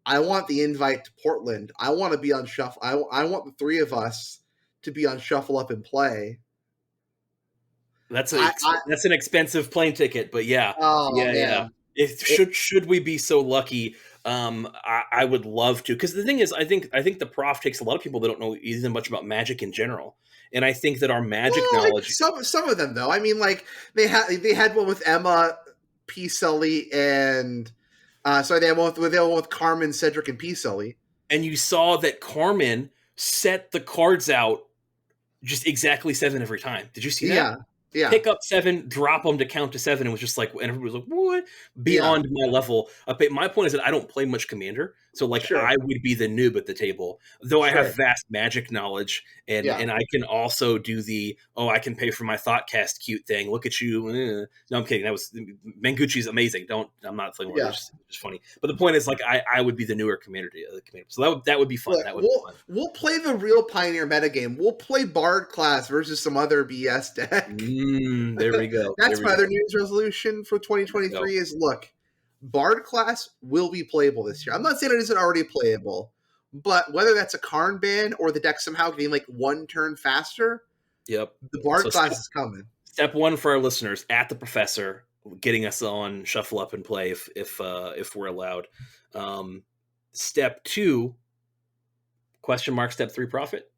I want the invite to Portland. I want to be on Shuffle. I want the three of us to be on Shuffle Up and Play. I, I That's an expensive plane ticket, but yeah, oh yeah. man, If it, should we be so lucky, I would love to. Because the thing is, I think the prof takes a lot of people that don't know even much about Magic in general, and I think that our Magic well, like knowledge. some of them though. I mean, like they had one with Emma, P. Sully, and sorry, they had one with Carmen, Cedric, and P. Sully. And you saw that Carmen set the cards out just exactly 7 every time. Did you see that? Yeah, yeah, Pick up 7, drop them to count to 7. It was just like, and everybody was like, what? yeah, Beyond my level. My point is that I don't play much Commander, So like Sure. I would be the noob at the table, though I have Sure. vast magic knowledge, Yeah. and I can also do the I can pay for my thoughtcast cute thing. Look at you. No, I'm kidding. That was Manguchi's amazing. Don't I'm not playing one. Yeah. It's just funny. But the point is like I would be the newer community commander. So that would be fun. Look, That would be fun. we'll play the real Pioneer metagame. We'll play Bard class versus some other BS deck. There we go. There That's we my other go. New Year's resolution for There we go. 2023 is look, Bard class will be playable this year. I'm not saying it isn't already playable, but whether that's a Karn ban or the deck somehow getting like one turn faster, Yep. the Bard So class is coming. step one for our listeners at the professor, getting us on shuffle up and play if we're allowed. Step two, question mark. Step three, profit.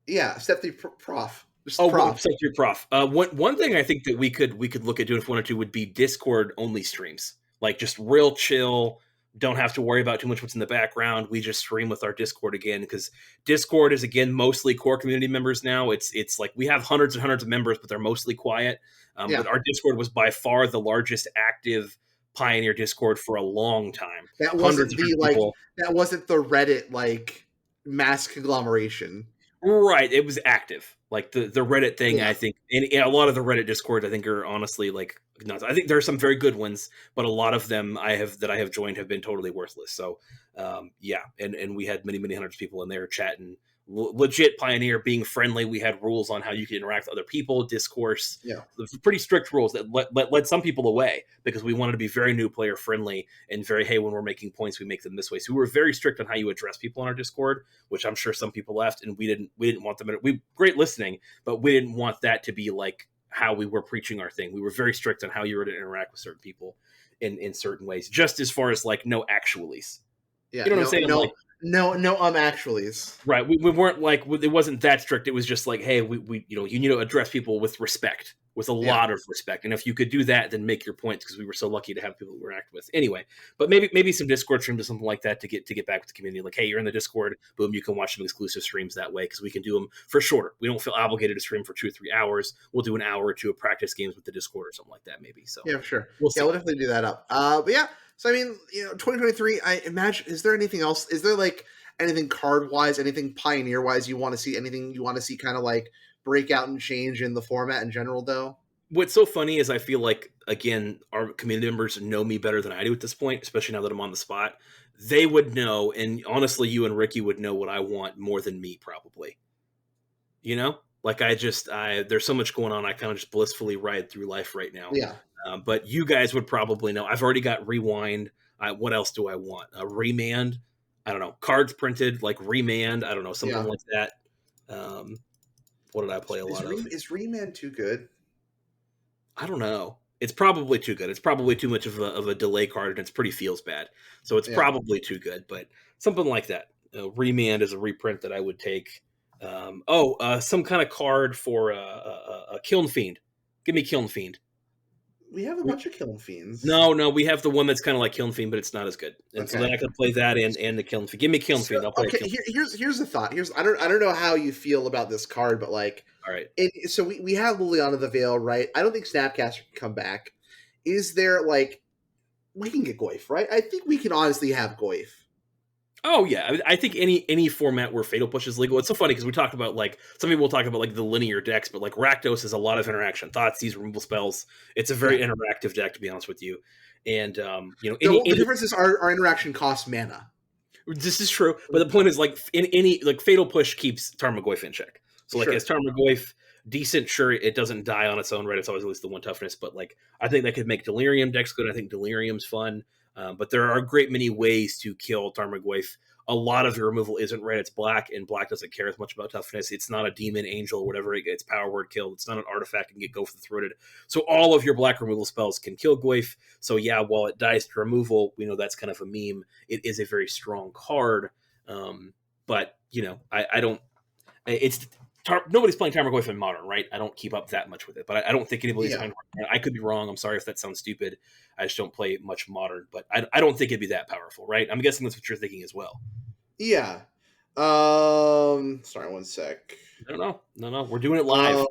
Yeah, step three, prof. Just Oh, prof. step three, prof. One thing I think that we could look at doing if we wanted to would be Discord only streams, like just real chill. Don't have to worry about too much what's in the background. We just stream with our Discord again because Discord is again mostly core community members now. It's like we have hundreds and hundreds of members, but they're mostly quiet. Yeah. But our Discord was by far the largest active Pioneer Discord for a long time. That wasn't Hundreds of the like people. that wasn't the Reddit like mass conglomeration. Right, it was active. Like the Reddit thing, Yeah. I think, and a lot of the Reddit Discords, I think, are honestly like nuts. I think there are some very good ones, but a lot of them I have joined have been totally worthless. So, yeah, and we had many hundreds of people in there chatting, legit Pioneer, being friendly. We had rules on how you could interact with other people, discourse, Yeah. pretty strict rules that led some people away because we wanted to be very new player friendly and very, hey, when we're making points, we make them this way. So we were very strict on how you address people on our Discord, which I'm sure some people left, and we didn't want them. We great listening, but we didn't want that to be like how we were preaching our thing. We were very strict on how you were to interact with certain people in certain ways, just as far as like no actualies. Yeah. You know what I'm saying? Like, No, actuallys. right. We weren't like, it wasn't that strict. It was just like, hey, we you need to address people with respect, with a lot of respect. And if you could do that, then make your points, because we were so lucky to have people we interact with. Anyway, but maybe some Discord streams or something like that to get back with the community. Like, hey, you're in the Discord, boom, you can watch some exclusive streams that way, because we can do them for shorter. We don't feel obligated to stream for 2 or 3 hours. We'll do an hour or two of practice games with the Discord or something like that, maybe. So Yeah, for sure. we'll see. Yeah, we'll definitely do that up. But yeah, so I mean, 2023. I imagine, is there anything else? Is there like anything card wise, anything Pioneer wise you want to see? Anything you want to see kind of like break out and change in the format in general, though? What's so funny is I feel like, again, our community members know me better than I do at this point, especially now that I'm on the spot. They would know, and honestly, you and Ricky would know what I want more than me, probably. Like there's so much going on. I kind of just blissfully ride through life right now. Yeah. But you guys would probably know. I've already got Rewind. What else do I want? Remand. I don't know. Cards printed, like Remand. I don't know, something like that. What did I play a lot of? Is Remand too good? I don't know. It's probably too good. It's probably too much of a delay card, and it's pretty feels bad. So it's probably too good, but something like that. Remand is a reprint that I would take. Some kind of card for a Kiln Fiend. Give me Kiln Fiend. We have a bunch of Kiln Fiends. No, we have the one that's kind of like Kiln Fiend, but it's not as good. And so then I could play that and the Kiln Fiend. Give me Kiln Fiend. I'll play okay, here's the thought. I don't know how you feel about this card, but like, all right. So we have Liliana the Veil, right? I don't think Snapcaster can come back. Is there like, we can get Goyf, right? I think we can honestly have Goyf. Oh yeah, I think any format where Fatal Push is legal. It's so funny because we talked about, like, some people will talk about like the linear decks, but like Rakdos has a lot of interaction. Thoughtseize, removal spells. It's a very interactive deck, to be honest with you. And the difference is our interaction costs mana. This is true, but the point is, like, in any, like, Fatal Push keeps Tarmogoyf in check. So like, as Tarmogoyf decent, sure, it doesn't die on its own, right? It's always at least the 1 toughness, but like, I think that could make Delirium decks good. I think Delirium's fun. But there are a great many ways to kill Tarmogoyf. A lot of your removal isn't red, it's black, and black doesn't care as much about toughness. It's not a demon, angel, or whatever. It's power word killed. It's not an artifact and get Go for the Throated. So all of your black removal spells can kill Goyf. So yeah, while it dies to removal, we know that's kind of a meme. It is a very strong card. But, I don't... Nobody's playing Tarmogoyf in Modern, right? I don't keep up that much with it, but I don't think anybody's playing. I could be wrong. I'm sorry if that sounds stupid. I just don't play much Modern, but I don't think it'd be that powerful, right? I'm guessing that's what you're thinking as well. Yeah. Sorry, 1 sec. No. We're doing it live.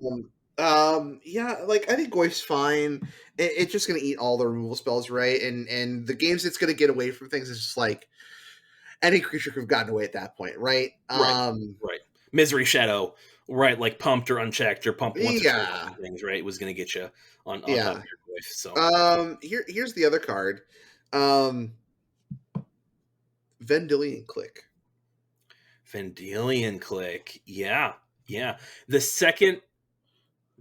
Yeah, like, I think Goyf's fine. It's just gonna eat all the removal spells, right? And the games it's gonna get away from things is just like, any creature could have gotten away at that point, right? Right, right. Misery Shadow, right? Like pumped or unchecked or pumped once or twice Yeah, and things, right? Was going to get you on top yeah. of your life. So Here's the other card, um, Vendilion Click. Vendilion Click, yeah, yeah. The second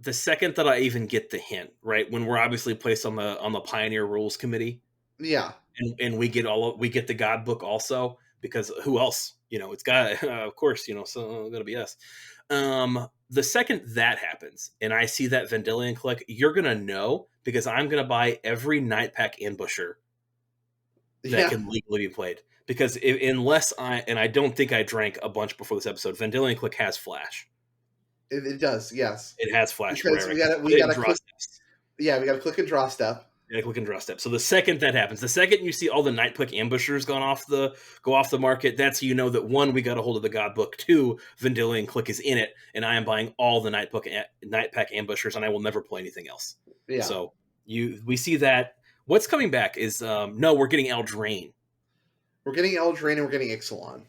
the second that I even get the hint, right, when we're obviously placed on the Pioneer Rules Committee, Yeah, and we get the God book also because who else? It's got of course so gonna be us. The second that happens, and I see that Vendilion Click, you're gonna know because I'm gonna buy every Night Pack Ambusher that yeah. can legally be played. Because unless I don't think I drank a bunch before this episode, Vendilion Click has flash. It does, yes, It has flash because rare. I we can got to we put it got in to draw click. steps. Yeah, we got to click and draw step. Yeah, click and draw step. So the second that happens, the second you see all the Night Click ambushers go off the market, that's you know that one, we got a hold of the God book. Two, Vendilion Click is in it, and I am buying all the Night Pack ambushers, and I will never play anything else. Yeah, So we see that. What's coming back is no, we're getting Eldraine. we're getting Eldraine and we're getting Ixalan.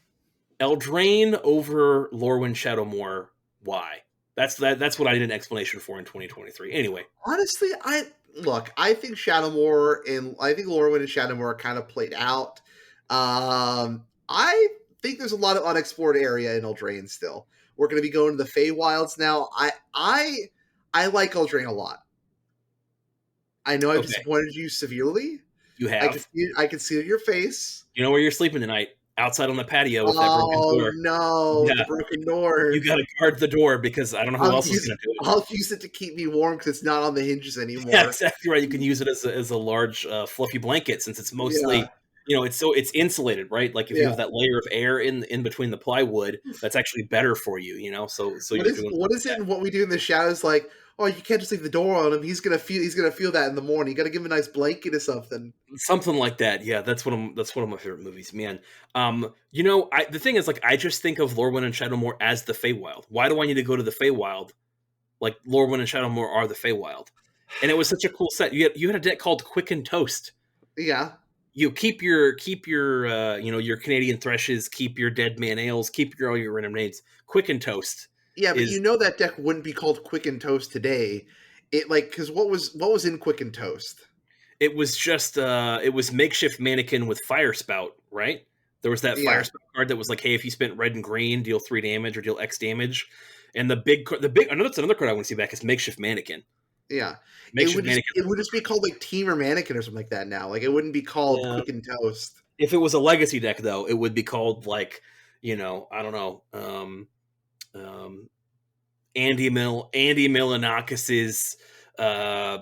Eldraine over Lorwyn Shadowmoor. Why? That's what I need an explanation for in 2023. Anyway, Honestly, I think Shadowmoor and I think Lorwyn and Shadowmoor are kind of played out. I think there's a lot of unexplored area in Eldraine still. We're going to be going to the Feywilds now. I like Eldraine a lot. I know I've okay, disappointed you severely. you I can have. see it in your face. You know where you're sleeping tonight? Outside on the patio with that broken Oh door. no, the Yeah, broken you door. got to guard the door because I don't know who I'll else is use going to do it. I'll use it to keep me warm because it's not on the hinges Yeah, anymore. exactly right. You can use it as a large fluffy blanket since it's Yeah, mostly it's insulated, right? Like if you yeah. have that layer of air in between the plywood, that's actually better for you. So What you're is doing what is it in what we do in the shadows? Like, oh, you can't just leave the door on him. He's gonna feel that in the morning. You got to give him a nice blanket or something. something like that. Yeah, that's one of my favorite movies, man. The thing is, like, I just think of Lorwyn and Shadowmoor as the Feywild. Why do I need to go to the Feywild? Like Lorwyn and Shadowmoor are the Feywild, and it was such a cool set. You had a deck called Quick and Toast. Yeah, You keep your your Canadian Threshes, keep your Dead Man Ales, keep all your random names. Quick and Toast yeah, but is that deck wouldn't be called Quick and Toast today. It like because what was in Quick and Toast? it was just it was makeshift mannequin with fire spout, right? There was that fire Yeah, spout card that was like, hey, if you spent red and green, deal 3 damage or deal X damage. And the big another card I want to see back is makeshift mannequin. yeah. It Makeshift would just mannequin. it would just be called like Team or Mannequin or something like that now. Like it wouldn't be called Yeah. Quick and Toast. If it was a legacy deck though, it would be called like, I don't know, um Andy Milanakis's Yeah,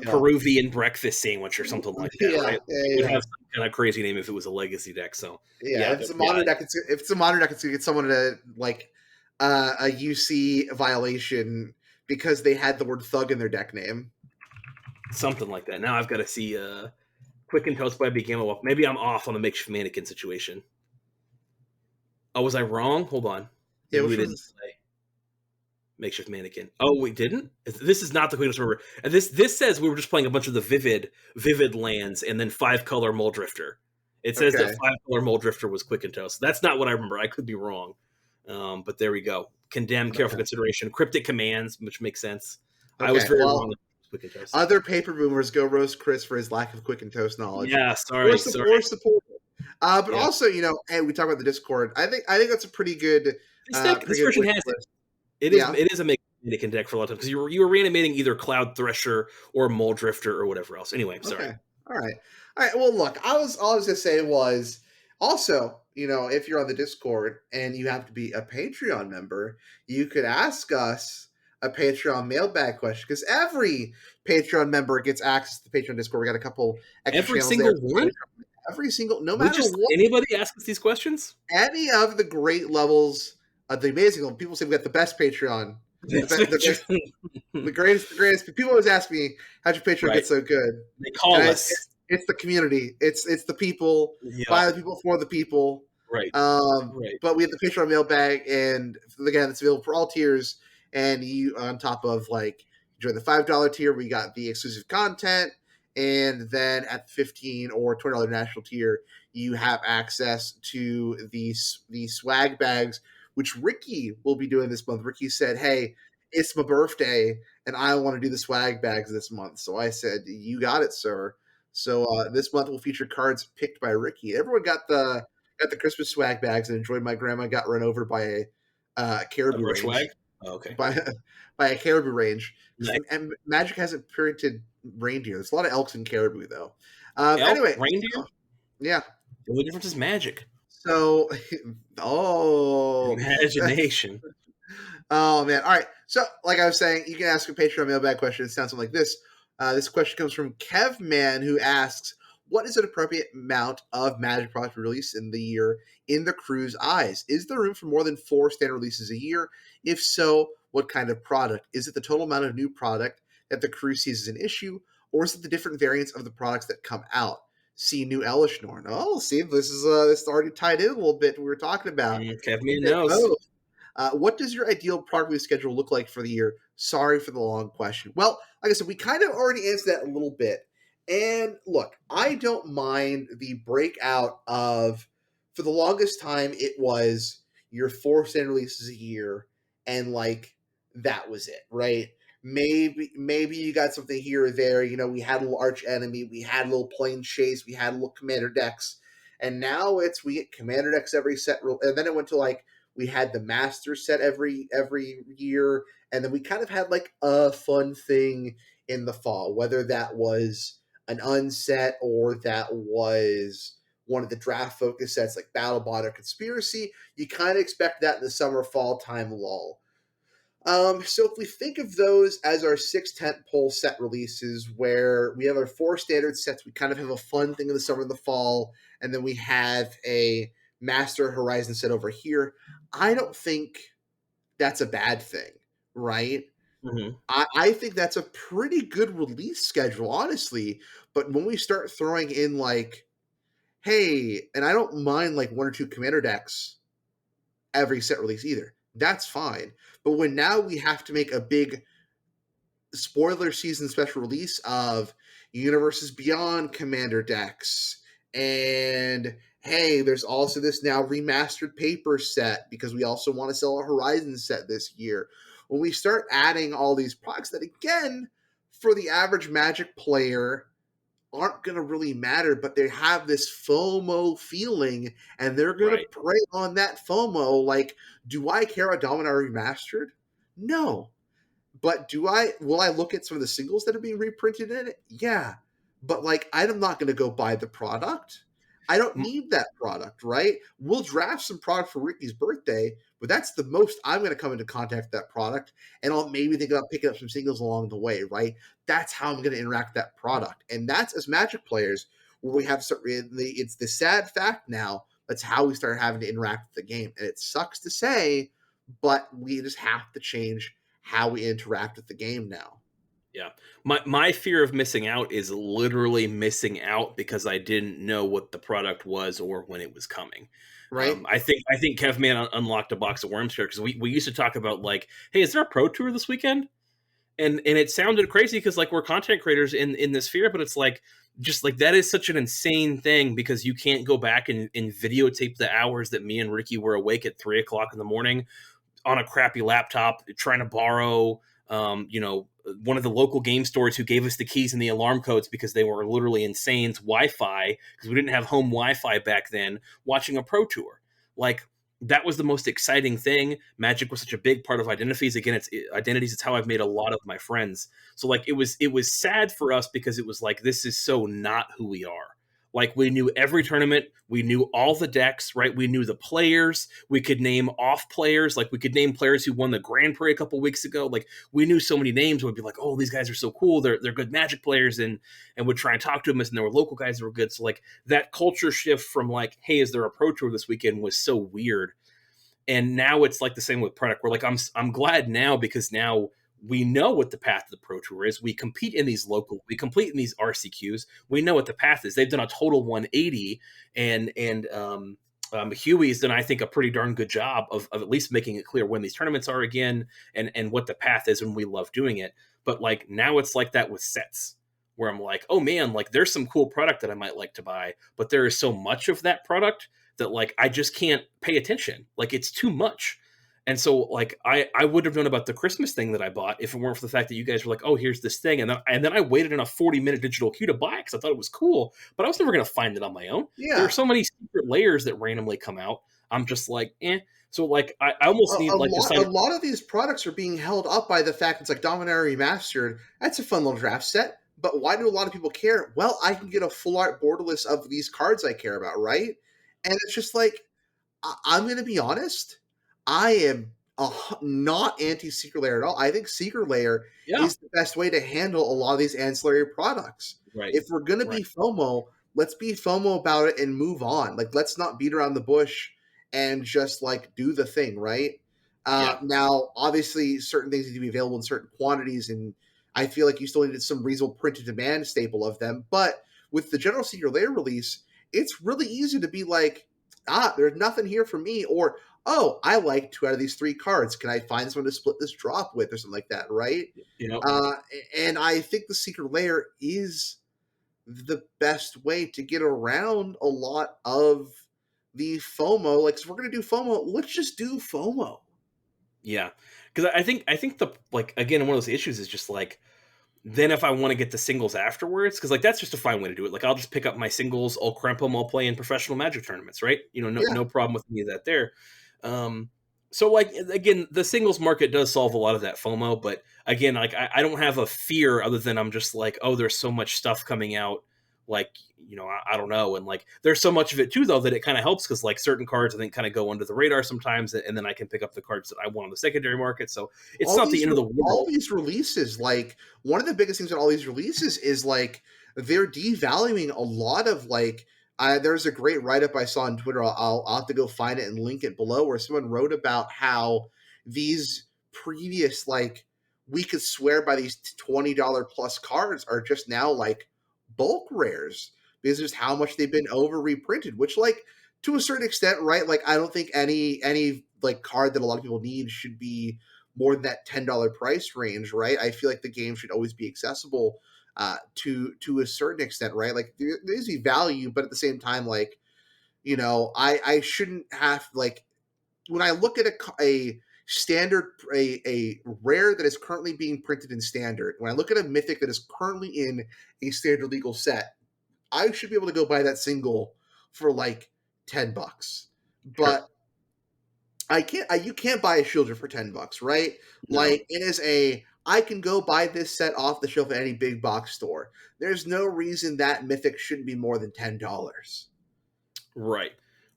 Peruvian breakfast sandwich or something like that, yeah, right? yeah, It would yeah. have some kind of crazy name if it was a legacy deck. So Yeah, yeah, if but it's a yeah, modern deck, it's gonna get someone to like a UC violation because they had the word thug in their deck name. something like that. Now I've got to see Quick and Toast by Big Gamma Wolf. Maybe I'm off on the makeshift mannequin situation. Oh, was I wrong? Hold on. Yeah, Maybe we which didn't was say makeshift mannequin. Oh, we didn't. This is not the Queen of River. And this says we were just playing a bunch of the vivid lands and then 5-color Mole Drifter. It says that okay. 5-color Mole Drifter was Quick and Toast. That's not what I remember. I could be wrong. But there we go. Condemn, careful Okay. consideration, cryptic commands, which makes sense. I was Okay. very wrong Well, with Quick and Toast. other paper boomers go roast Chris for his lack of quick and toast knowledge, Yeah, or sorry, sorry. support. But Yeah, also, hey, we talk about the Discord. I think that's a this pretty good version wish has it. list. It is Yeah. it is a mannequin deck for a lot of time because you were reanimating either Cloud Thresher or Mole Drifter or whatever else. Anyway, sorry. Okay. All right. All right. Well, look, all I was gonna say was also, if you're on the Discord and you have to be a Patreon member, you could ask us a Patreon mailbag question because every Patreon member gets access to the Patreon Discord. We got a couple extra Every channels there. single one? Every single, no We matter just what, anybody ask us these questions? any of the great levels of the amazing level. People say we got the best Patreon, the, That's be- the, just, the greatest. People always ask me, "How'd your Patreon right. get so good?" They And call it's, us. it's it's the community. It's the people, Yeah. by the people, for the people. Right. Right. But we have the Patreon mailbag, and again, it's available for all tiers. And you, on top of like, join the $5 tier, we got the exclusive content, and then at the $15 or $20 national tier, you have access to these swag bags, which Ricky will be doing this month. Ricky said, "Hey, it's my birthday, and I want to do the swag bags this month." So I said, "You got it, sir." So this month will feature cards picked by Ricky. Everyone got the Christmas swag bags and enjoyed. My grandma got run over by a A caribou bushwag? range Oh, okay. by by a caribou range Nice. because Magic hasn't printed reindeer. There's a lot of elks and caribou though. Elk? Anyway, Reindeer? so, yeah. The only difference is magic. So, oh, Imagination. oh man! All right. So, like I was saying, you can ask a Patreon mailbag question. It sounds something like this. This question comes from Kevman, who asks, "What is an appropriate amount of Magic product release in the year in the crew's eyes? Is there room for more than 4 standard releases a year? If so, what kind of product? Is it the total amount of new product that the crew sees as an issue, or is it the different variants of the products that come out? See new Elishnorn." Oh, see, this is already tied in a little bit. We were talking about a Caveman bit knows. both. What does your ideal product release schedule look like for the year? Sorry for the long question. Well, like I said, we kind of already answered that a little bit. And look, I don't mind the breakout of, for the longest time, it was your 4 standard releases a year, and like that was it, right? Maybe you got something here or there. You know, we had a little arch enemy, we had a little plane chase, we had a little commander decks, and now it's we get commander decks every set, and then it went to like we had the master set every year, and then we kind of had like a fun thing in the fall, whether that was an unset or that was one of the draft focus sets like Battle Bot or Conspiracy. You kind of expect that in the summer fall time lull. So if we think of those as our 6 tent pole set releases, where we have our 4 standard sets, we kind of have a fun thing in the summer and the fall, and then we have a Master Horizon set over here. I don't think that's a bad thing, right? Mhm. I think that's a pretty good release schedule, honestly. But when we start throwing in like, hey, and I don't mind like 1 or 2 commander decks every set release either. That's fine. But when now we have to make a big spoiler season special release of Universes Beyond commander decks, and hey, there's also this now remastered paper set because we also want to sell a Horizon set this year. When we start adding all these products that, again, for the average Magic player, aren't going to really matter, but they have this FOMO feeling, and they're going to Right. prey on that FOMO. Like, do I care about Dominar Remastered? No. But will I look at some of the singles that are being reprinted in it? Yeah. But like I'm not going to go buy the product. I don't M need that product, right? We'll draft some product for Ricky's birthday, but that's the most I'm going to come into contact with that product, and I'll maybe think about picking up some singles along the way, right? That's how I'm going to interact with that product, and that's as Magic players where we have it's the sad fact now. That's how we start having to interact with the game, and it sucks to say, but we just have to change how we interact with the game now, Yeah. My fear of missing out is literally missing out because I didn't know what the product was or when it was coming. right? I think Kevman unlocked a box of worms here because we used to talk about like, hey, is there a pro tour this weekend? And it sounded crazy because like we're content creators in this sphere, but it's like just like that is such an insane thing because you can't go back and videotape the hours that me and Ricky were awake at 3 o'clock in the morning on a crappy laptop trying to borrow one of the local game stores who gave us the keys and the alarm codes because they were literally insane's Wi-Fi because we didn't have home Wi-Fi back then, watching a pro tour. Like that was the most exciting thing. Magic was such a big part of identities. Again, it's identities. It's how I've made a lot of my friends. So like it was sad for us because it was like this is so not who we are. Like we knew every tournament, we knew all the decks, right? We knew the players. We could name off players, like we could name players who won the Grand Prix a couple weeks ago. Like we knew so many names. We'd be like, oh, these guys are so cool. They're good Magic players, and would try and talk to them as and there were local guys that were good. So like that culture shift from like, hey, is there a pro tour this weekend was so weird. And now it's like the same with product. We're like, I'm glad now because now we know what the path of the pro tour is. We compete in these we compete in these RCQs. We know what the path is. They've done a total 180, and Huey's done, I think, a pretty darn good job of at least making it clear when these tournaments are again and what the path is, and we love doing it. But like now it's like that with sets. where I'm like, oh man, like there's some cool product that I might like to buy, but there is so much of that product that like I just can't pay attention. Like it's too much. And so like I would have known about the Christmas thing that I bought if it weren't for the fact that you guys were like, oh, here's this thing. And then I waited in a 40-minute digital queue to buy it because I thought it was cool, but I was never gonna find it on my own. There are Yeah. so many secret layers that randomly come out. I'm just like, eh. So like I almost need like to A sign up. lot of these products are being held up by the fact it's like Dominaria Remastered. That's a fun little draft set, but why do a lot of people care? Well, I can get a full art borderless of these cards I care about, right? And it's just like I'm going to be honest. I am not anti Secret Layer at all. I think Secret Layer Yeah. is the best way to handle a lot of these ancillary products. Right. If we're going to Right. be FOMO, let's be FOMO about it and move on. Like, let's not beat around the bush and just like do the thing, right? Yeah. Now, obviously, certain things need to be available in certain quantities, and I feel like you still needed some reasonable print to demand staple of them. But with the general Secret Layer release, it's really easy to be like, there's nothing here for me, or oh, I like two out of these three cards. Can I find someone to split this drop with, or something like that, right? You know, Uh, and I think the Secret Layer is the best way to get around a lot of the FOMO. Like, if we're gonna do FOMO, let's just do FOMO. yeah. Because I think the like again one of those issues is just like then if I want to get the singles afterwards, because like that's just a fine way to do it. Like I'll just pick up my singles, I'll crimp them, I'll play in professional Magic tournaments, right? Yeah, No problem with any of that there. Um, so like again, the singles market does solve a lot of that FOMO, but again, like I don't have a fear other than I'm just like, oh, there's so much stuff coming out, like I don't know, and like there's so much of it too though that it kind of helps because like certain cards I think kind of go under the radar sometimes, and then I can pick up the cards that I want on the secondary market. So it's not the end of the all world. these releases, like one of the biggest things in all these releases is like they're devaluing a lot of like. There's a great write up I saw on Twitter. I'll have to go find it and link it below, where someone wrote about how these previous like we could swear by these $20 plus cards are just now like bulk rares because just how much they've been over reprinted. Which like to a certain extent, right? Like I don't think any like card that a lot of people need should be more than that $10 price range, right? I feel like the game should always be accessible to a certain extent, right? Like there's a value, but at the same time, like I shouldn't have like when I look at a standard a rare that is currently being printed in standard. When I look at a mythic that is currently in a standard legal set, I should be able to go buy that single for like $10. Sure. But I can't. You can't buy a Shieldred for $10, right? No. Like it is a. I can go buy this set off the shelf at any big box store. There's no reason that Mythic shouldn't be more than $10. Right.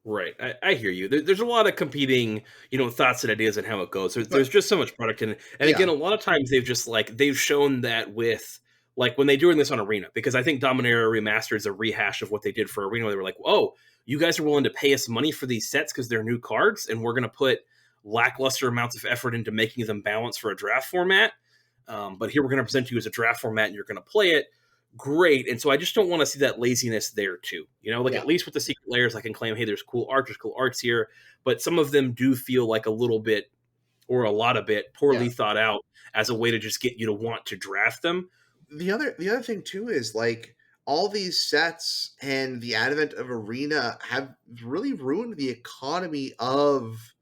Right. I hear you. There's a lot of competing, thoughts and ideas on how it goes. There's But just so much product in it. And yeah, again, a lot of times they've shown that with like when they're doing this on Arena, because I think Dominaria Remastered is a rehash of what they did for Arena. Where they were like, oh, you guys are willing to pay us money for these sets because they're new cards, and we're gonna put lackluster amounts of effort into making them balance for a draft format. But here we're gonna present you as a draft format and you're gonna play it great. And so I just don't want to see that laziness there too. Like yeah, at least with the secret layers, I can claim, hey, there's cool art, there's cool arts here. But some of them do feel like a little bit or a lot of it yeah. poorly thought out as a way to just get you to want to draft them. The other thing too is like all these sets and the advent of Arena have really ruined the economy of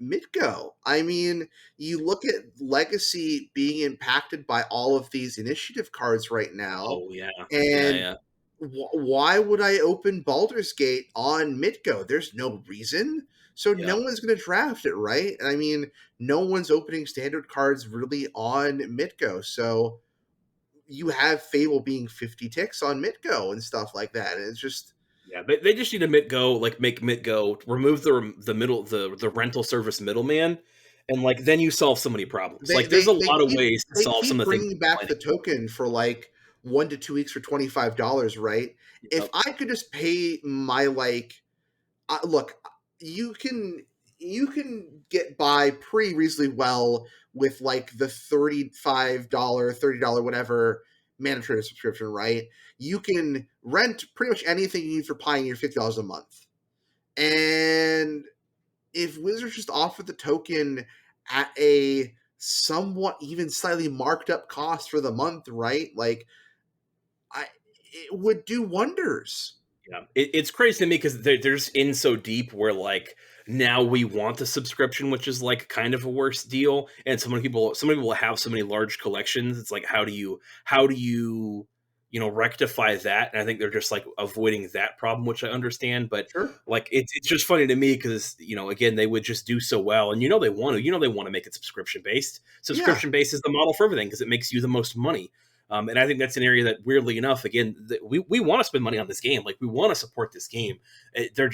Midgo. I mean, you look at Legacy being impacted by all of these initiative cards right now, Oh yeah. Yeah, and yeah. why would I open Baldur's Gate on Midgo? There's no reason. So no Yeah. one's going to draft it, right? I mean, no one's opening standard cards really on Midgo. So you have Fable being 50 ticks on Midgo and stuff like that. And it's just Yeah, they just need to make Mitgo, remove the rental service middleman, and like then you solve so many problems. they Like there's they a they lot of keep ways to they solve some keep of the things bringing I'm back the complaining about. token for like 1 to 2 weeks for $25, right? If Yep. I could just pay my like look, you can get by pretty reasonably well with like the $35, $30 whatever mandatory subscription, right? You can rent pretty much anything you need for Pioneer $50 a month. And if Wizards just offered the token at a somewhat even slightly marked up cost for the month, right? Like I it would do wonders. Yeah, it's crazy to me because they're just in so deep where like now we want the subscription, which is like kind of a worse deal. And so many people have so many large collections. It's like how do you rectify that? And I think they're just like avoiding that problem, which I understand. But Sure. like it's just funny to me because again they would just do so well, and they want to make it subscription based. Yeah. Subscription based is the model for everything because it makes you the most money. And I think that's an area that, weirdly enough, again, we want to spend money on this game. Like we want to support this game. There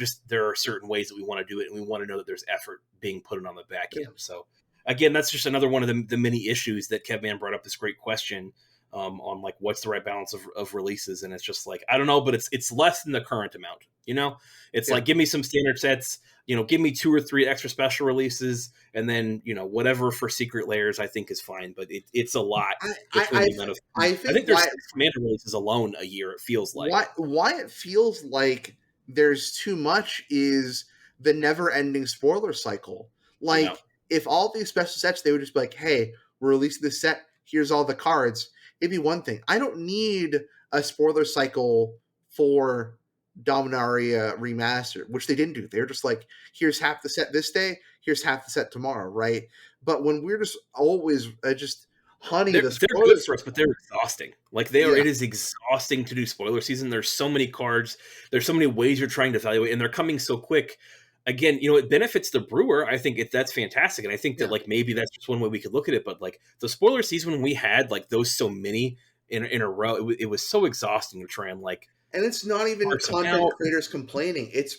are certain ways that we want to do it, and we want to know that there's effort being put in on the back Yeah. end. So again, that's just another one of the many issues that Kevman brought up. This great question on like what's the right balance of releases, and it's just like I don't know, but it's less than the current amount. It's Yeah. like give me some standard sets. Give me 2 or 3 extra special releases, and then whatever for secret layers I think is fine. But it's a lot I I between I, the th- amount of. I I think think there's 6 commander releases alone a year. It feels like. why it feels like there's too much is the never-ending spoiler cycle. Yeah, Like, if all these special sets, they would just be like, "Hey, we're releasing this set. Here's all the cards." It'd be one thing. I don't need a spoiler cycle for Dominaria Remastered, which they didn't do. They're just like, "Here's half the set this day. Here's half the set tomorrow." Right? But when we're just always just honey the they're good spoilers. for us, but they're exhausting. Like they are. Yeah. It is exhausting to do spoiler season. There's so many cards. There's so many ways you're trying to evaluate, and they're coming so quick. Again, it benefits the brewer. I think that's fantastic, and I think that Yeah. like maybe that's just one way we could look at it. But like the spoiler season when we had like those so many in a row, it was so exhausting to try and like And it's not even parse them content out. creators complaining. It's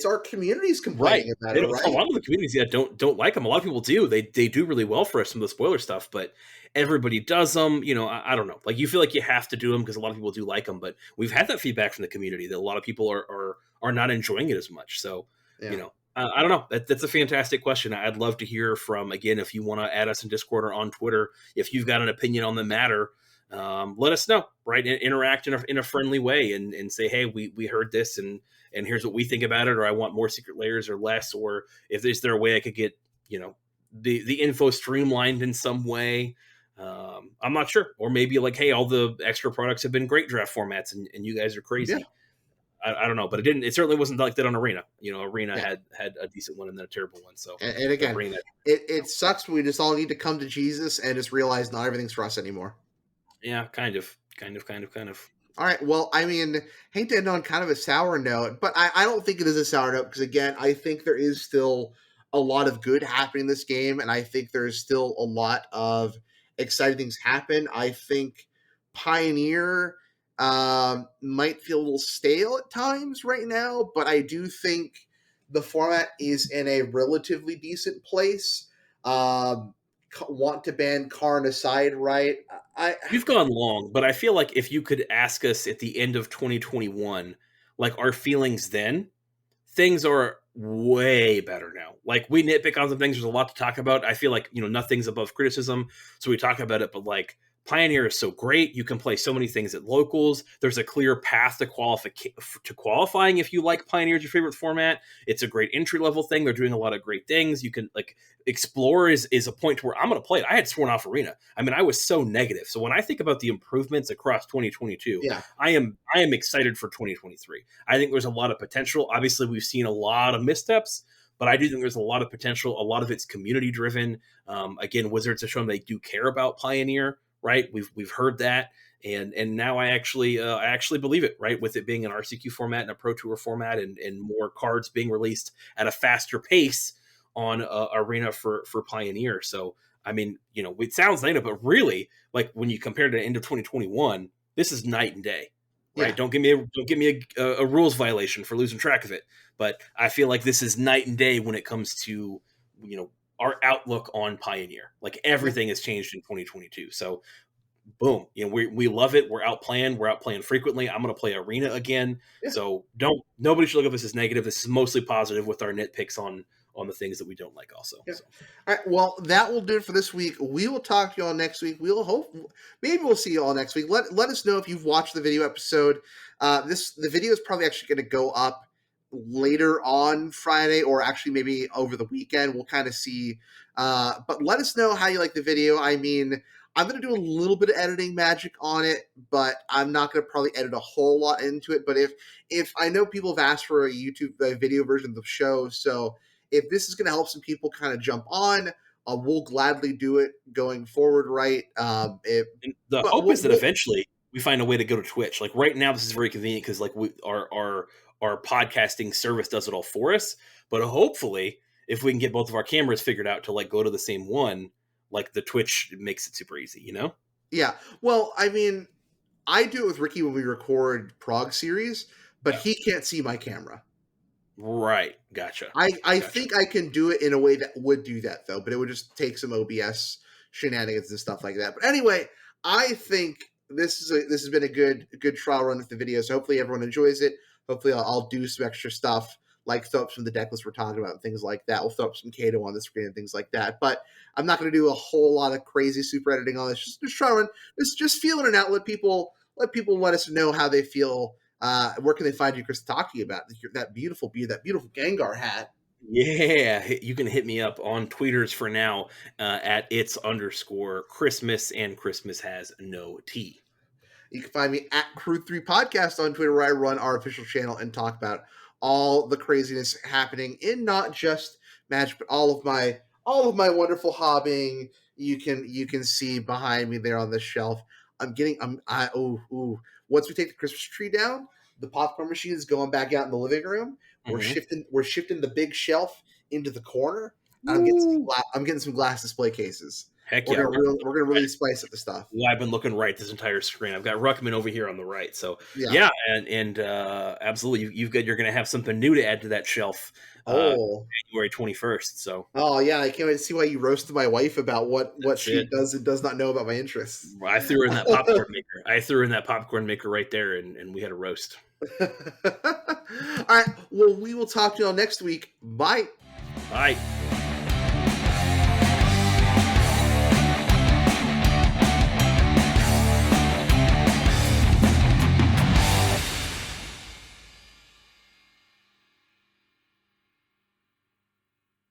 our communities Right. complaining about They it, don't, a right? lot of the communities that don't like them. A lot of people do. They do really well for us, some of the spoiler stuff, but everybody does them. I don't know. Like you feel like you have to do them because a lot of people do like them, but we've had that feedback from the community that a lot of people are not enjoying it as much. So, Yeah. I don't know. That's a fantastic question. I'd love to hear from, again, if you want to add us in Discord or on Twitter, if you've got an opinion on the matter, let us know, right? Interact in a friendly way and say, hey, we heard this and here's what we think about it, or I want more secret layers or less, or if is there a way I could get, the info streamlined in some way. I'm not sure. Or maybe like, hey, all the extra products have been great draft formats and you guys are Yeah. crazy. I don't know, but it certainly wasn't like that on Arena. Arena Yeah. had a decent one and then a terrible one. So And they're again, bringing that. it sucks, but we just all need to come to Jesus and just realize not everything's for us anymore. Yeah, kind of. All right. Well, I mean, hate to end on kind of a sour note, but I don't think it is a sour note because, again, I think there is still a lot of good happening in this game, and I think there's still a lot of exciting things happen. I think Pioneer might feel a little stale at times right now, but I do think the format is in a relatively decent place. Um, want to ban Karn aside, right? I We've gone long, but I feel like if you could ask us at the end of 2021, like our feelings then, things are way better now. Like we nitpick on some things. There's a lot to talk about. I feel like nothing's above criticism, so we talk about it. But like Pioneer is so great. You can play so many things at locals. There's a clear path to qualifying if you like Pioneer as your favorite format. It's a great entry level thing. They're doing a lot of great things. You can like explore is a point to where I'm going to play it. I had sworn off Arena. I mean, I was so negative. So when I think about the improvements across 2022, yeah. I am excited for 2023. I think there's a lot of potential. Obviously, we've seen a lot of missteps, but I do think there's a lot of potential. A lot of it's community driven. Again, Wizards have shown they do care about Pioneer, right? We've heard that, and now I actually believe it, right? With it being an RCQ format and a Pro Tour format, and more cards being released at a faster pace on Arena for Pioneer. So I mean, it sounds negative, but really, like when you compare it to the end of 2021, this is night and day, right? Yeah. Don't give me a rules violation for losing track of it, but I feel like this is night and day when it comes to our outlook on Pioneer. Like Yeah. everything has changed in 2022. So boom, we love it. We're out playing. We're out playing frequently. I'm going to play Arena again. Yeah. So nobody should look at this as negative. This is mostly positive with our nitpicks on the things that we don't like also. Yeah. So. All right. Well, that will do it for this week. We will talk to you all next week. Maybe we'll see you all next week. Let us know if you've watched the video episode. The video is probably actually going to go up later on Friday, or actually maybe over the weekend. We'll kind of see. But let us know how you like the video. I mean, I'm gonna do a little bit of editing magic on it, but I'm not gonna probably edit a whole lot into it. But if I know people have asked for a YouTube video version of the show, so if this is gonna help some people kind of jump on, we'll gladly do it going forward, right? And the But hope is that we'll eventually we find a way to go to Twitch. Like right now, this is very convenient because like our podcasting service does it all for us. But hopefully, if we can get both of our cameras figured out to like go to the same one, like the Twitch makes it super easy, you know? yeah. Well, I mean, I do it with Ricky when we record Prague series, but Yeah. he can't see my camera. Right. Gotcha. I Gotcha. think I can do it in a way that would do that though, but it would just take some OBS shenanigans and stuff like that. But anyway, I think this has been a good trial run with the video. So hopefully everyone enjoys it. Hopefully I'll do some extra stuff like throw up some of the deck lists we're talking about and things like that. We'll throw up some Kato on the screen and things like that. But I'm not going to do a whole lot of crazy super editing on this. Just try to run. Just feeling it out. Let people let us know how they feel. Where can they find you, Chris, to talk to you about that beautiful Gengar hat? Yeah, you can hit me up on tweeters for now at its_Christmas, and Christmas has no T. You can find me at Crew3 Podcast on Twitter, where I run our official channel and talk about all the craziness happening in not just Magic, but all of my wonderful hobbying. You can see behind me there on the shelf. Once we take the Christmas tree down, the popcorn machine is going back out in the living room. Mm-hmm. We're shifting the big shelf into the corner. And Woo! I'm getting some glass display cases. Heck yeah, Ruckman. We're gonna really spice up the stuff. Well, I've been looking right this entire screen. I've got Ruckman over here on the right. So Yeah. yeah, and absolutely, you've got you're going to have something new to add to that shelf. Oh. January 21st. So Oh yeah, I can't wait to see why you roasted my wife about what that's she it. does and does not know about my interests. I threw her in that popcorn maker. I threw her in that popcorn maker right there, and we had a roast. All right. Well, we will talk to you all next week. Bye. Bye.